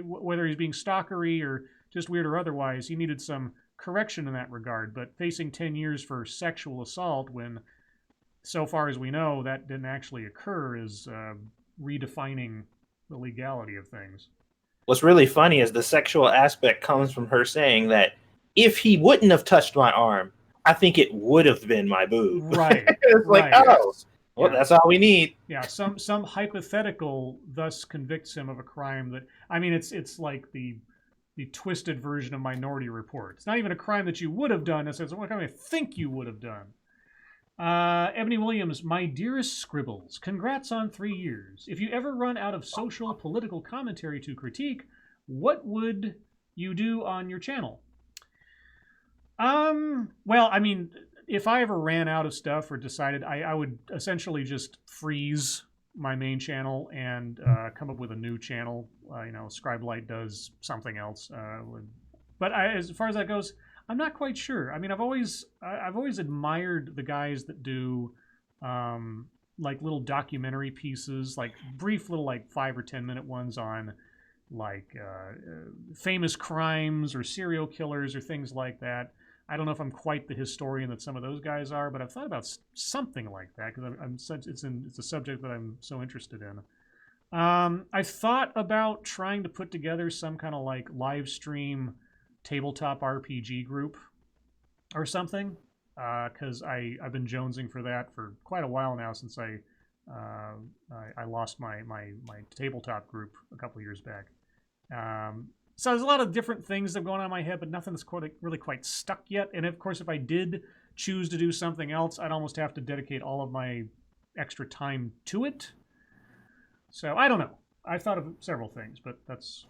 whether he's being stalkery or just weird or otherwise, he needed some correction in that regard. But facing 10 years for sexual assault when, so far as we know, that didn't actually occur is redefining the legality of things. What's really funny is the sexual aspect comes from her saying that if he wouldn't have touched my arm, I think it would have been my boob. Right. It's like, well, that's all we need. Yeah, some hypothetical thus convicts him of a crime that, I mean, it's like the twisted version of Minority Report. It's not even a crime that you would have done. It's what kind of think you would have done. Ebony Williams, my dearest Scribbles, congrats on 3 years. If you ever run out of social political commentary to critique, what would you do on your channel? Well, I mean, if I ever ran out of stuff or decided, I would essentially just freeze my main channel and come up with a new channel. Scribelight does something else. But as far as that goes, I'm not quite sure. I mean, I've always admired the guys that do like little documentary pieces, like brief little 5 or 10 minute ones on like famous crimes or serial killers or things like that. I don't know if I'm quite the historian that some of those guys are, but I've thought about something like that because it's a subject that I'm so interested in. I thought about trying to put together some kind of like live stream tabletop RPG group or something, because I've been jonesing for that for quite a while now since I lost my tabletop group a couple years back. So there's a lot of different things that are going on in my head, but nothing that's really quite stuck yet. And of course, if I did choose to do something else, I'd almost have to dedicate all of my extra time to it. So I don't know. I thought of several things, but that's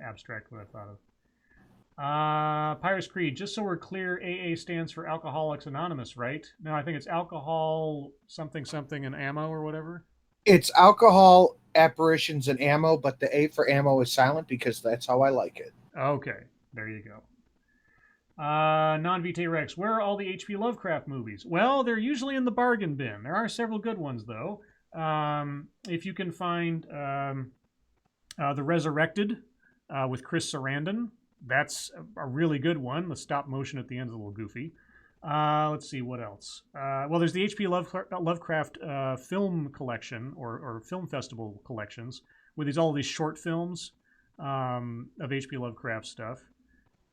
abstract what I thought of. Pirates Creed, just so we're clear, AA stands for Alcoholics Anonymous, right? No, I think it's alcohol something something and ammo or whatever. It's alcohol, apparitions, and ammo, but the A for ammo is silent because that's how I like it. Okay, there you go. Non-Vitae Rex, where are all the H.P. Lovecraft movies? Well, they're usually in the bargain bin. There are several good ones, though. If you can find The Resurrected with Chris Sarandon, that's a really good one. The stop motion at the end is a little goofy. Let's see, what else? Well, there's the H.P. Lovecraft film collection or film festival collections with all these short films of H.P. Lovecraft stuff.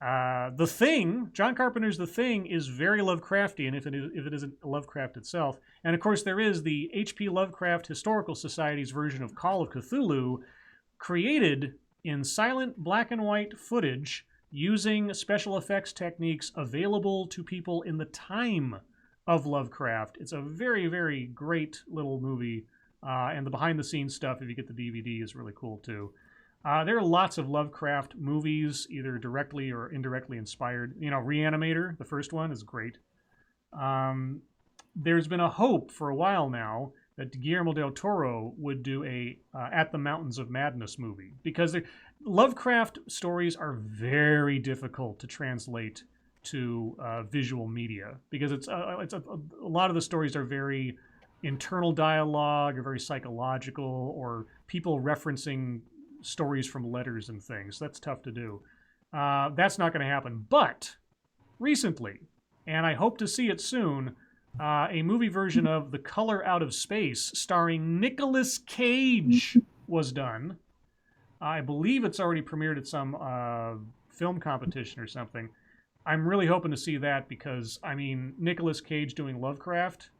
The Thing, John Carpenter's The Thing, is very Lovecraftian if it isn't Lovecraft itself. And of course, there is the H.P. Lovecraft Historical Society's version of Call of Cthulhu, created in silent black and white footage using special effects techniques available to people in the time of Lovecraft. It's a very, very great little movie. And the behind-the-scenes stuff, if you get the DVD, is really cool, too. There are lots of Lovecraft movies, either directly or indirectly inspired. Reanimator, the first one, is great. There's been a hope for a while now that Guillermo del Toro would do a At the Mountains of Madness movie, because Lovecraft stories are very difficult to translate to visual media, because it's a lot of the stories are very internal dialogue or very psychological, or people referencing stories from letters and things. That's tough to do. That's not going to happen. But recently, and I hope to see it soon, a movie version of The Color Out of Space starring Nicolas Cage was done. I believe it's already premiered at some film competition or something. I'm really hoping to see that because, Nicolas Cage doing Lovecraft,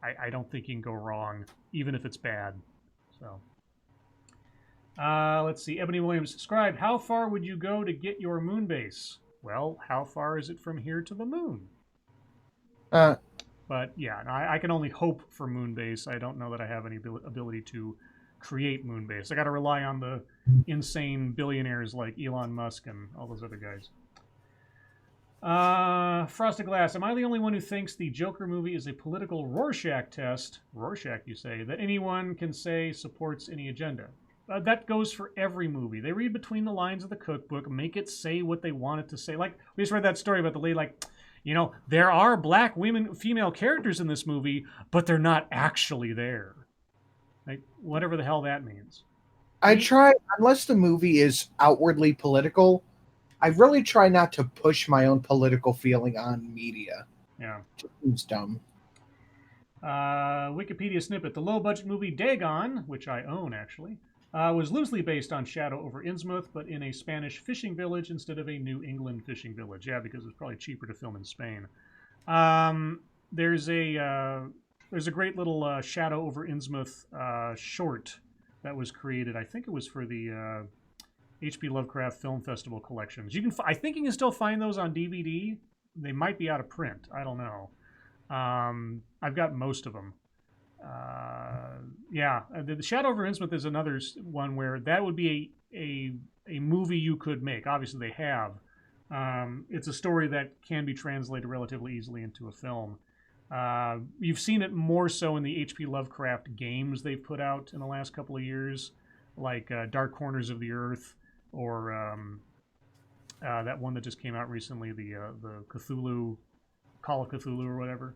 I don't think you can go wrong, even if it's bad. So... let's see. Ebony Williams, Scribe, how far would you go to get your moon base? Well, how far is it from here to the moon? But yeah, I can only hope for moon base. I don't know that I have any ability to create moon base. I got to rely on the insane billionaires like Elon Musk and all those other guys. Frosted Glass, am I the only one who thinks the Joker movie is a political Rorschach test? Rorschach, you say, that anyone can say supports any agenda? That goes for every movie. They read between the lines of the cookbook, make it say what they want it to say. Like, we just read that story about the lady, there are black female characters in this movie, but they're not actually there. Like, whatever the hell that means. I try, unless the movie is outwardly political, I really try not to push my own political feeling on media. Yeah. It's dumb. Wikipedia snippet. The low-budget movie Dagon, which I own, actually, was loosely based on Shadow over Innsmouth, but in a Spanish fishing village instead of a New England fishing village. Yeah, because it was probably cheaper to film in Spain. There's a great little Shadow over Innsmouth short that was created. I think it was for the H.P. Lovecraft Film Festival collections. I think you can still find those on DVD. They might be out of print. I don't know. I've got most of them. The Shadow over Innsmouth is another one where that would be a movie you could make. Obviously, they have. It's a story that can be translated relatively easily into a film. You've seen it more so in the H.P. Lovecraft games they've put out in the last couple of years, like Dark Corners of the Earth, or that one that just came out recently, the Cthulhu, Call of Cthulhu or whatever.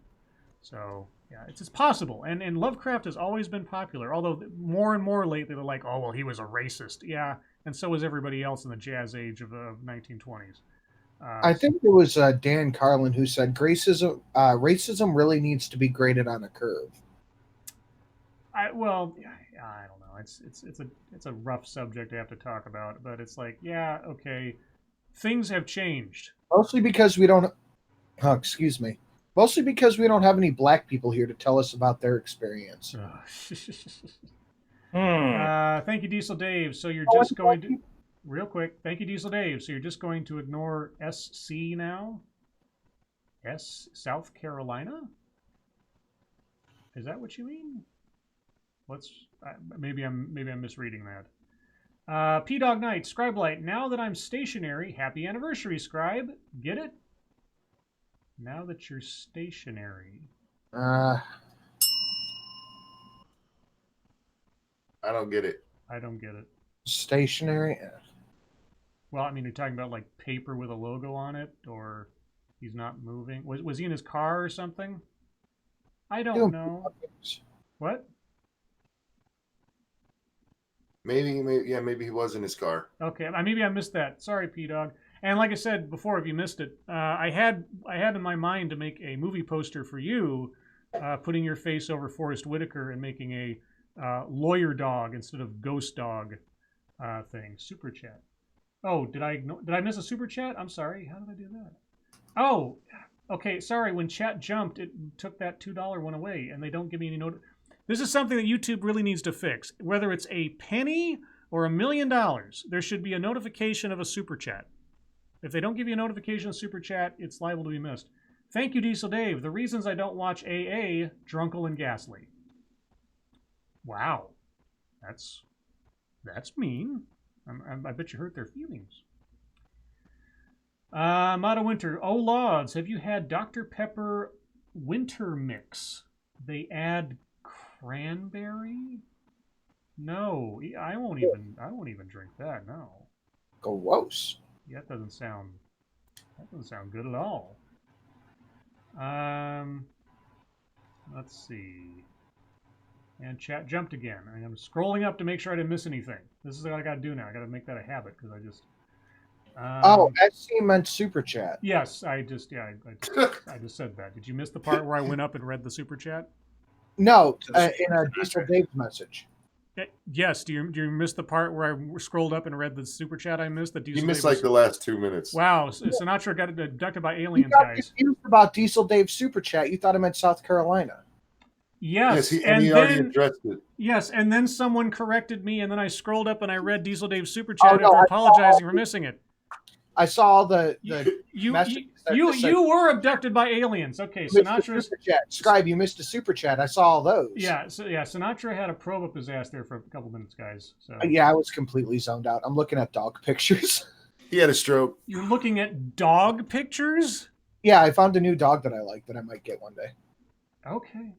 So... yeah, it's possible. And Lovecraft has always been popular, although more and more lately they're like, oh, well, he was a racist. Yeah, and so was everybody else in the jazz age of the 1920s. I think it was Dan Carlin who said racism really needs to be graded on a curve. I don't know. It's a rough subject to have to talk about, but it's like, yeah, okay, things have changed. Mostly because we don't... Oh, excuse me. Mostly because we don't have any black people here to tell us about their experience. Thank you, Diesel Dave. So you're just going to... Real quick. Thank you, Diesel Dave. So you're just going to ignore SC now? South Carolina? Is that what you mean? Maybe I'm misreading that. P Dog Knight, Scribe Light. Now that I'm stationary, happy anniversary, Scribe. Get it? Now that you're stationary. I don't get it. I don't get it. Stationary. Well, I mean, you're talking about like paper with a logo on it, or he's not moving. Was he in his car or something? I don't know. What? Maybe he was in his car. Okay, maybe I missed that. Sorry, P-Dog. And like I said before, if you missed it, I had in my mind to make a movie poster for you, putting your face over Forrest Whitaker and making a lawyer dog instead of ghost dog thing. Super chat. Oh, did I miss a super chat? I'm sorry. How did I do that? Oh, okay. Sorry. When chat jumped, it took that $2 one away, and they don't give me any note. This is something that YouTube really needs to fix. Whether it's a penny or $1 million, there should be a notification of a super chat. If they don't give you a notification of super chat, it's liable to be missed. Thank you, Diesel Dave. The reasons I don't watch AA, Drunkle and Ghastly. Wow, that's mean. I bet you hurt their feelings. Mata Winter. Oh, Lauds, have you had Dr. Pepper Winter Mix? They add cranberry? No, I won't even drink that. No. Gross. Yeah, that doesn't sound good at all. Let's see. And chat jumped again. I'm scrolling up to make sure I didn't miss anything. This is what I got to do now. I got to make that a habit because I just. SC meant super chat. Yes, I just said that. Did you miss the part where I went up and read the super chat? No, in a Diesel Dave's message. Yes. Do you miss the part where I scrolled up and read the super chat I missed? You missed like the last 2 minutes. Wow, Sinatra got abducted by aliens, you got guys. confused about Diesel Dave's super chat. You thought it meant South Carolina. Yes, he already addressed it. Yes, and then someone corrected me, and then I scrolled up and I read Diesel Dave's super chat after apologizing for missing it. I saw the you were abducted by aliens. Okay, Sinatra's super chat. Scribe, you missed a super chat. I saw all those. Yeah, Sinatra had a probe up his ass there for a couple minutes, guys. So yeah, I was completely zoned out. I'm looking at dog pictures. He had a stroke. You're looking at dog pictures? Yeah, I found a new dog that I like that I might get one day. Okay.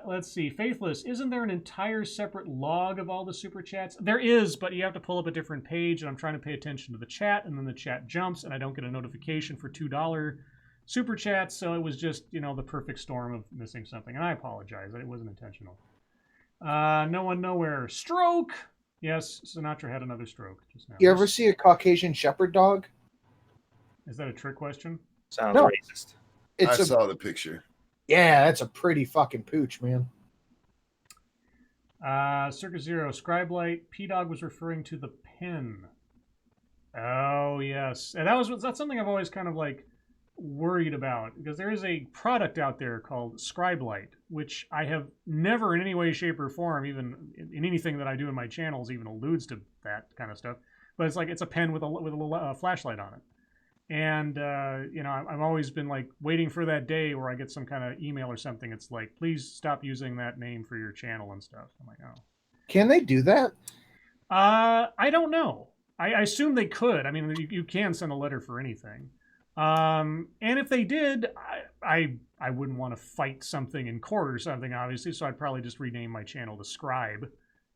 Let's see. Faithless, isn't there an entire separate log of all the super chats? There is, but you have to pull up a different page, and I'm trying to pay attention to the chat, and then the chat jumps, and I don't get a notification for $2 super chats, so it was just, the perfect storm of missing something, and I apologize. It wasn't intentional. No one nowhere. Stroke! Yes, Sinatra had another stroke just now. You ever see a Caucasian Shepherd dog? Is that a trick question? Sounds racist. I saw the picture. Yeah, that's a pretty fucking pooch, man. Circa Zero, Scribe Light, P-Dog was referring to the pen. Oh, yes. And that's something I've always kind of worried about, because there is a product out there called Scribe Light, which I have never in any way, shape, or form, even in anything that I do in my channels, even alludes to that kind of stuff. But it's a pen with a little flashlight on it. And, I've always been waiting for that day where I get some kind of email or something. It's like, please stop using that name for your channel and stuff. I'm like, oh. Can they do that? I don't know. I assume they could. I mean, you can send a letter for anything. And if they did, I wouldn't want to fight something in court or something, obviously. So I'd probably just rename my channel to Scribe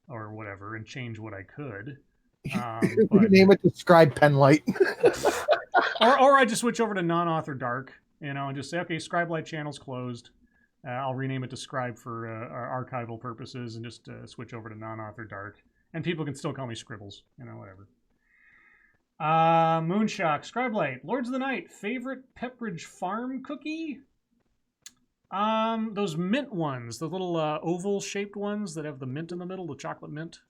or whatever and change what I could. But name it to Scribe Penlight. or I just switch over to non-author dark, and just say, okay, Scribe Light channel's closed. I'll rename it to Scribe for archival purposes, and just switch over to non-author dark. And people can still call me Scribbles, whatever. Moonshock, Scribe Light, Lords of the Night, favorite Pepperidge Farm cookie? Those mint ones, the little oval-shaped ones that have the mint in the middle, the chocolate mint.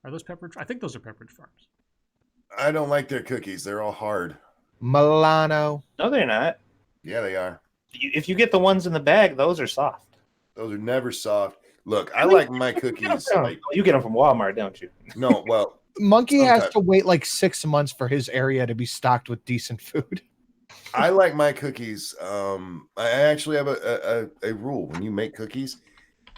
Are those Pepperidge? I think those are Pepperidge Farms. I don't like their cookies. They're all hard. Milano. No, they're not. Yeah, they are. If you get the ones in the bag, those are soft. Those are never soft. Look, I like my cookies. You get them from Walmart, don't you? No, well. Monkey has to wait 6 months for his area to be stocked with decent food. I like my cookies. I actually have a rule. When you make cookies,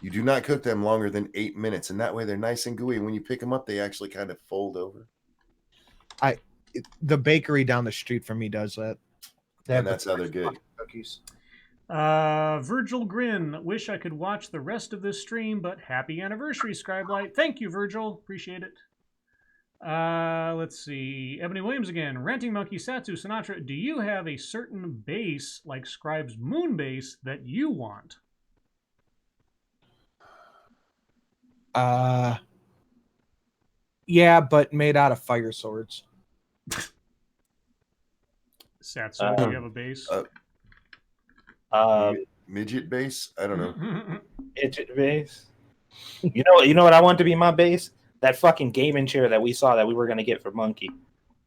you do not cook them longer than 8 minutes, and that way they're nice and gooey. And when you pick them up, they actually kind of fold over. The bakery down the street from me does that. And that's how they're good. Cookies. Virgil Grin, wish I could watch the rest of this stream, but happy anniversary, Scribelight. Thank you, Virgil. Appreciate it. Let's see. Ebony Williams again. Ranting Monkey, Satsu, Sinatra. Do you have a certain base, like Scribe's moon base, that you want? Yeah, but made out of fire swords. Satsu, do you have a base? Midget base? I don't know. Midget base. You know what I want to be my base? That fucking gaming chair that we saw that we were gonna get for Monkey.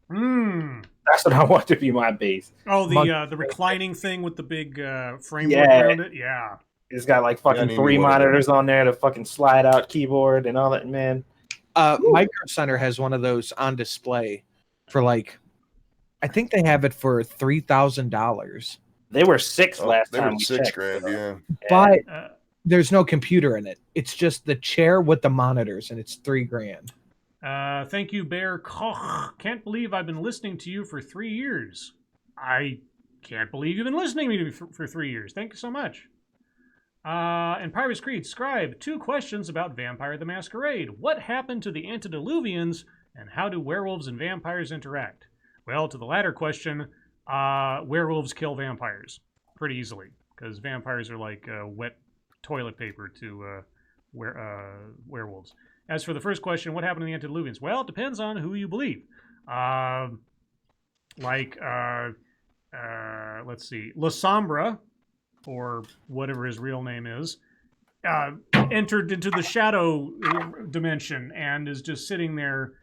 That's what I want to be my base. Oh, the reclining thing with the big framework around it? Yeah. It's got like fucking 3 monitors on there, the fucking slide out keyboard and all that, man. Micro Center has one of those on display for like, I think they have it for $3,000. They were $6,000 last time. They were $6,000, yeah. But there's no computer in it. It's just the chair with the monitors, and it's $3,000. Thank you, Bear Koch. Can't believe I've been listening to you for 3 years. I can't believe you've been listening to me for 3 years. Thank you so much. And Pirates Creed, Scribe, 2 questions about Vampire the Masquerade. What happened to the antediluvians, and how do werewolves and vampires interact? Well, to the latter question, werewolves kill vampires pretty easily, because vampires are like wet toilet paper to werewolves. As for the first question, what happened to the antediluvians? Well, it depends on who you believe. Let's see, La Sombra, or whatever his real name is, entered into the shadow dimension and is just sitting there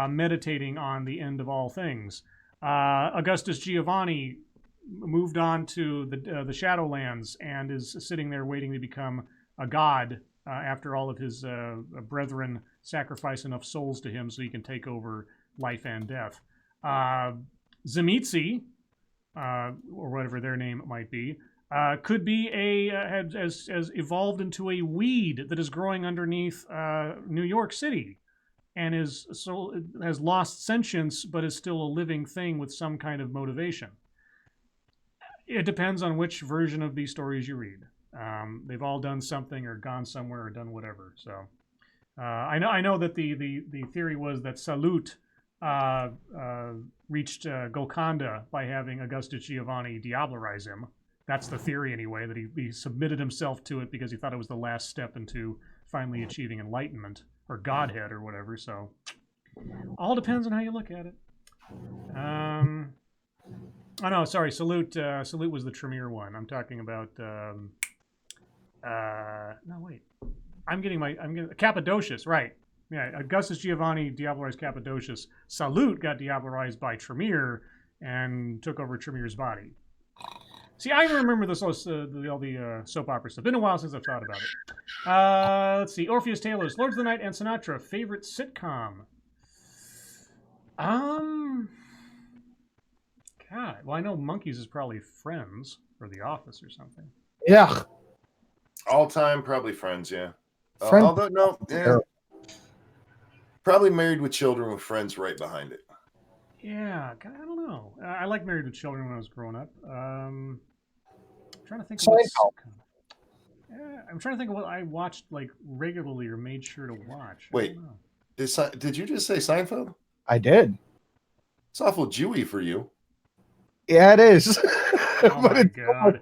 meditating on the end of all things. Augustus Giovanni moved on to the Shadowlands and is sitting there waiting to become a god after all of his brethren sacrifice enough souls to him so he can take over life and death. Zemitzi, or whatever their name might be, could be has evolved into a weed that is growing underneath New York City, and has lost sentience, but is still a living thing with some kind of motivation. It depends on which version of these stories you read. They've all done something or gone somewhere or done whatever. So I know that the theory was that Salut reached Golconda by having Augustus Giovanni diablerize him. That's the theory anyway, that he submitted himself to it because he thought it was the last step into finally achieving enlightenment or godhead or whatever. So all depends on how you look at it. Oh no, sorry, Salute was the Tremere one. I'm talking about no wait. I'm getting Cappadocius, right. Yeah, Augustus Giovanni diablerized Cappadocius. Salute got diablerized by Tremere and took over Tremere's body. See, I remember all the soap opera stuff. Been a while since I've thought about it. Let's see. Orpheus Taylor's Lords of the Night and Sinatra. Favorite sitcom? God. Well, I know Monkeys is probably Friends or The Office or something. Yeah. All time, probably Friends, yeah. Friends. Although, no, yeah. Probably Married with Children with Friends right behind it. Yeah, I don't know. I like Married with Children when I was growing up. I'm trying to think of I'm trying to think of what I watched like regularly or made sure to watch. Wait, did you just say Seinfeld? I did. It's awful Jewy for you. Yeah, it is. Oh my God.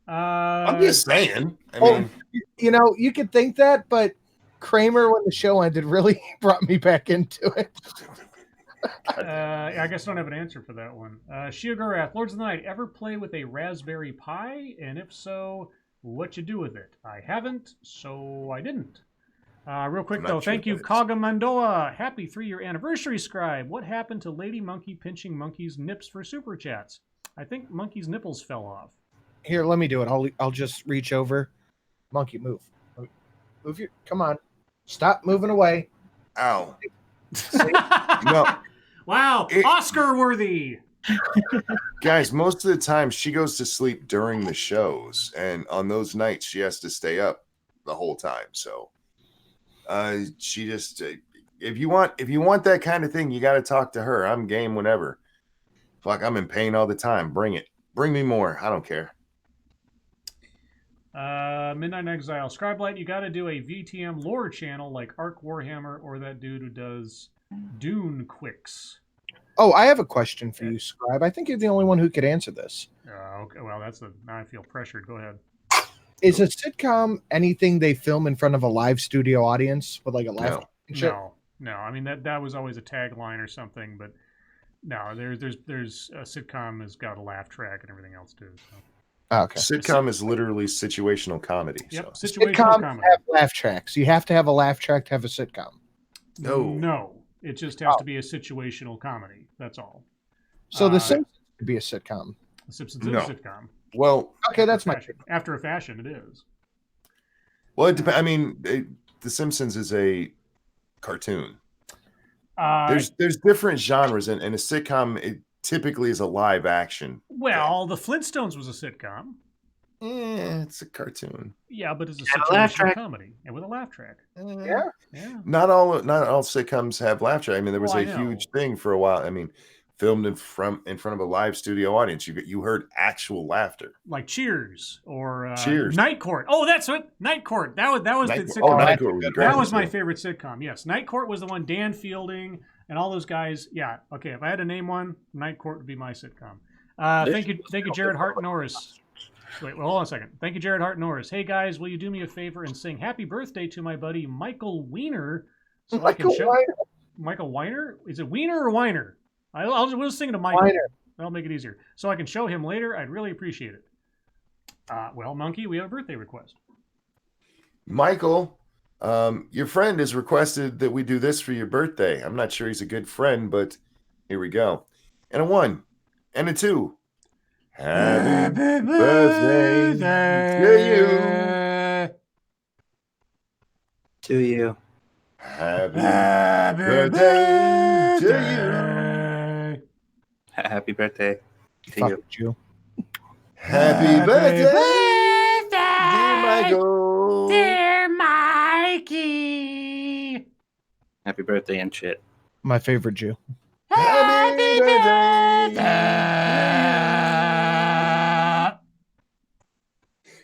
I'm just saying. I mean, you could think that, but Kramer, when the show ended, really brought me back into it. I guess I don't have an answer for that one. Shiogorath, Lords of the Night, ever play with a Raspberry Pi? And if so, what you do with it? I haven't, so I didn't. Real quick, though, thank you, Kaga Mandoa. Happy 3-year anniversary, Scribe. What happened to Lady Monkey pinching Monkey's nips for super chats? I think Monkey's nipples fell off. Here, let me do it. I'll just reach over. Monkey, move. Move your. Come on. Stop moving away. Ow. No. Wow, Oscar-worthy. Guys, most of the time she goes to sleep during the shows, and on those nights she has to stay up the whole time. So, she just if you want that kind of thing, you got to talk to her. I'm game whenever. Fuck, I'm in pain all the time. Bring it. Bring me more. I don't care. Midnight Exile. Scribelight, you got to do a VTM lore channel like Arc Warhammer or that dude who does Dune Quicks. Oh, I have a question for you, Scribe. I think you're the only one who could answer this. Okay, well, now I feel pressured. Go ahead. Is a sitcom anything they film in front of a live studio audience with like a live? No. I mean that was always a tagline or something, but no, there's a sitcom has got a laugh track and everything else too. So. Okay. Sitcom is literally situational comedy. Yep, so. situational Sitcoms comedy. have laugh tracks. You have to have a laugh track to have a sitcom. No, it just has to be a situational comedy. That's all. So The Simpsons could be a sitcom. The Simpsons is a sitcom. Well, okay, that's my fashion. After a fashion, it is. Well, it depends. I mean, The Simpsons is a cartoon. There's different genres, and a sitcom it typically is a live action. Well, The Flintstones was a sitcom. It's a cartoon. Yeah, but it's a situational comedy and with a laugh track. Yeah. Not all sitcoms have laugh track. I mean, there was a huge thing for a while. I mean, filmed in front of a live studio audience. You heard actual laughter, like Cheers or Cheers. Night Court. Oh, that's what Night Court. That was the sitcom. Oh, Night Court was great. That was my favorite sitcom. Yes, Night Court was the one. Dan Fielding and all those guys. Yeah. Okay. If I had to name one, Night Court would be my sitcom. Thank you, Jared Hart Norris. Wait, well, hold on a second. Thank you, Jared Hart Norris. Hey guys, will you do me a favor and sing "Happy Birthday" to my buddy Michael Weiner? So Michael Weiner? Is it Weiner or Weiner? We'll sing to Michael. Weiner. That'll make it easier. So I can show him later. I'd really appreciate it. Well, Monkey, we have a birthday request. Michael, your friend has requested that we do this for your birthday. I'm not sure he's a good friend, but here we go. And a 1 and a 2. Happy birthday to you. Happy birthday to you. Happy birthday to you. Happy birthday, dear Michael. Dear Mikey. Happy birthday and shit. My favorite Jew. Happy birthday.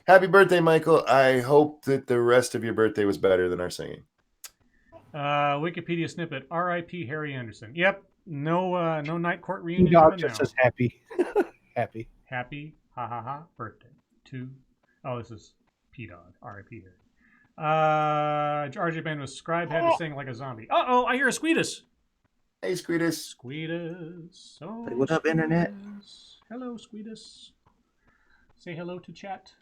Happy birthday, Michael. I hope that the rest of your birthday was better than our singing. Wikipedia snippet. R.I.P. Harry Anderson. Yep. No Night Court reunion. Dog just says happy. Happy. Happy. Ha ha ha. Birthday. This is P-Dog. R.I.P. Harry. RJ Band was Scribe had to sing like a zombie. Uh-oh, I hear a Squeedus. Hey, Squeedus. Squeedus. Oh, hey, what up, Internet? Hello, Squeedus. Say hello to chat.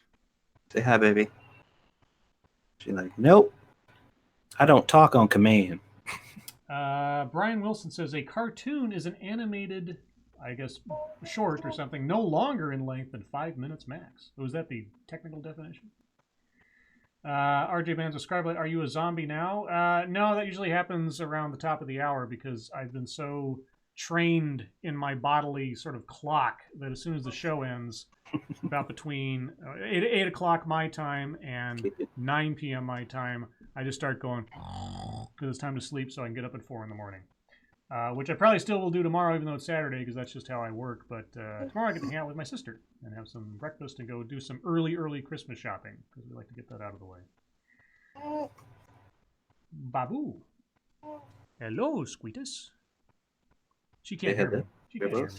Say hi, baby. She's like, nope. I don't talk on command. Brian Wilson says a cartoon is an animated, I guess, short or something, no longer in length than 5 minutes max. Was that the technical definition? RJ Banzo Scribe, are you a zombie now? No, that usually happens around the top of the hour because I've been so trained in my bodily sort of clock that as soon as the show ends, about between 8 o'clock my time and 9 p.m. my time, I just start going because it's time to sleep so I can get up at 4 in the morning. Which I probably still will do tomorrow, even though it's Saturday, because that's just how I work. But tomorrow I get to hang out with my sister and have some breakfast and go do some early Christmas shopping, because we like to get that out of the way. Babu. Hello, Squeetus. She can't hear me. She can't hear me.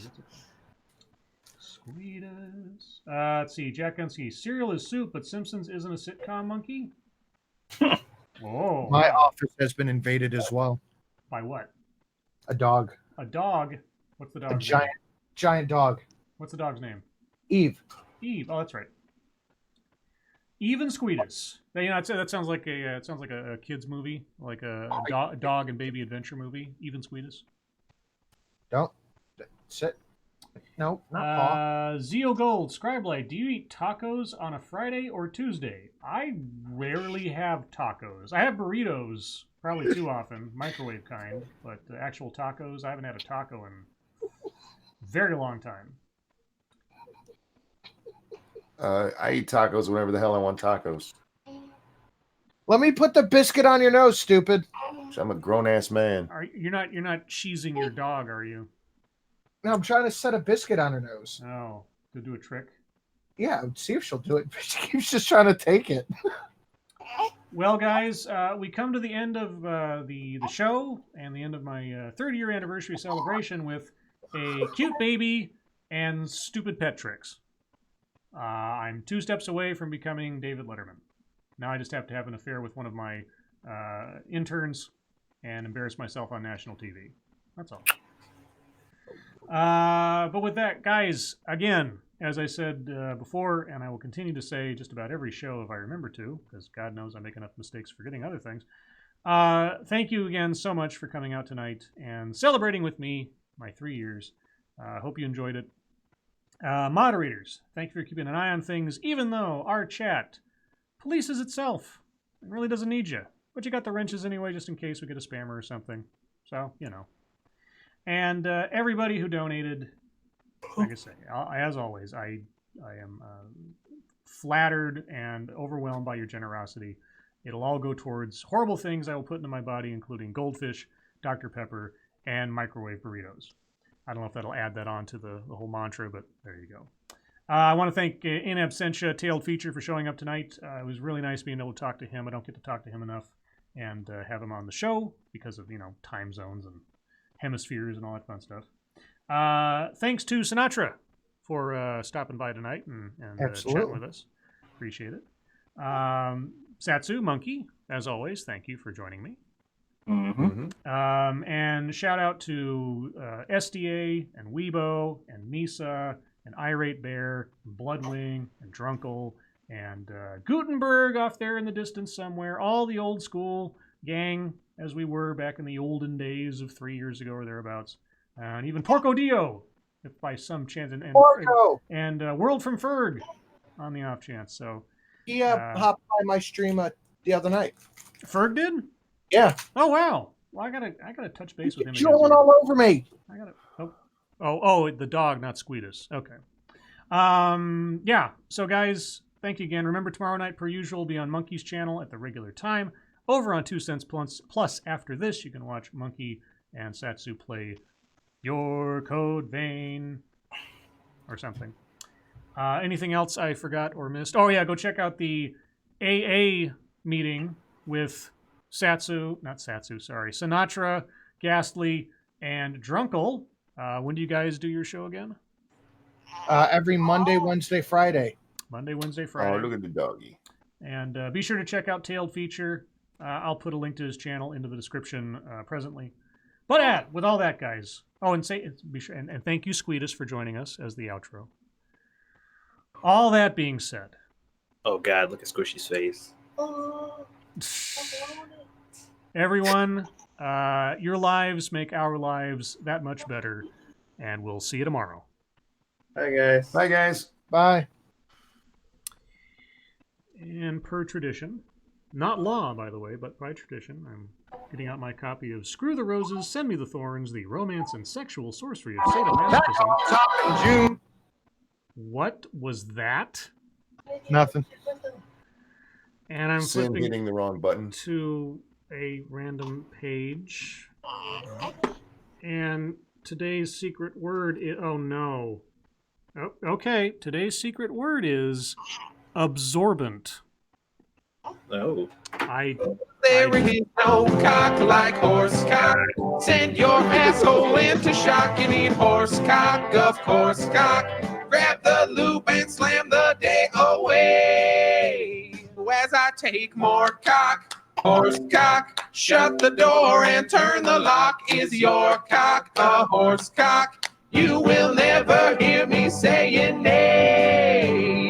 Squeetus. Let's see. Jack Gunsky. Cereal is soup, but Simpsons isn't a sitcom, Monkey? Whoa. My office has been invaded as well. By what? A dog. A dog? What's the dog's name? Giant dog. What's the dog's name? Eve. Eve. Oh, that's right. Eve and Squeetus. That sounds like a kid's movie, like a dog and baby adventure movie. Eve and Squeetus. Don't sit. No, not Paul. Zeo Gold, Scribeblade, do you eat tacos on a Friday or Tuesday? I rarely have tacos. I have burritos, probably too often, microwave kind, but actual tacos, I haven't had a taco in very long time. I eat tacos whenever the hell I want tacos. Let me put the biscuit on your nose, stupid. I'm a grown ass man. You're not cheesing your dog, are you? No, I'm trying to set a biscuit on her nose. Oh, to do a trick. Yeah, see if she'll do it. She keeps just trying to take it. Well, guys, we come to the end of the show and the end of my 30-year anniversary celebration with a cute baby and stupid pet tricks. I'm 2 steps away from becoming David Letterman. Now I just have to have an affair with one of my interns and embarrass myself on national TV. That's all. But with that, guys, again, as I said before, and I will continue to say just about every show if I remember to, because God knows I make enough mistakes forgetting other things. Thank you again so much for coming out tonight and celebrating with me my 3 years. Hope you enjoyed it. Moderators, thank you for keeping an eye on things, even though our chat polices itself. It really doesn't need you. But you got the wrenches anyway, just in case we get a spammer or something. So, you know. And everybody who donated, like I say, as always, I am flattered and overwhelmed by your generosity. It'll all go towards horrible things I will put into my body, including goldfish, Dr. Pepper, and microwave burritos. I don't know if that'll add that on to the whole mantra, but there you go. I want to thank In Absentia Tailed Feature for showing up tonight. It was really nice being able to talk to him. I don't get to talk to him enough and have him on the show because of, time zones and hemispheres and all that fun stuff. Thanks to Sinatra for stopping by tonight and chatting with us. Appreciate it. Satsu, Monkey, as always, thank you for joining me. And shout out to SDA and Weibo and Misa and Irate Bear, and Bloodwing and Drunkle and Gutenberg off there in the distance somewhere. All the old school gang as we were back in the olden days of 3 years ago or thereabouts. And even Porco Dio, if by some chance. And World from Ferg on the off chance. So he hopped by my stream the other night. Ferg did? Yeah. Oh wow. Well, I gotta touch base with him. Drooling all over me. Oh, the dog, not Squeedus. Okay. Yeah. So guys, thank you again. Remember, tomorrow night, per usual, will be on Monkey's channel at the regular time. Over on 2 Cents Plus, after this, you can watch Monkey and Satsu play Your Code Vein or something. Anything else I forgot or missed? Oh yeah, go check out the AA meeting with Sinatra, Ghastly, and Drunkle. When do you guys do your show again? Every Monday, Wednesday, Friday. Monday, Wednesday, Friday. Oh, look at the doggy. And be sure to check out Tailed Feature. I'll put a link to his channel into the description presently. But with all that, guys. Oh, and be sure and thank you, Squeedus, for joining us as the outro. All that being said. Oh God, look at Squishy's face. Everyone, your lives make our lives that much better, and we'll see you tomorrow. Bye, guys. Bye, guys. Bye. And per tradition, not law, by the way, but by tradition, I'm getting out my copy of Screw the Roses, Send Me the Thorns, the romance and sexual sorcery of sadomasochism. What was that? Nothing. And I'm Sin flipping hitting the wrong button to a random page. And today's secret word is... Oh, no. Oh, okay, today's secret word is absorbent. Oh. There is no cock like horse cock. Send your asshole into shock. You need horse cock, of course cock. Grab the loop and slam the day away. As I take more cock, horse cock. Shut the door and turn the lock. Is your cock a horse cock? You will never hear me saying nay.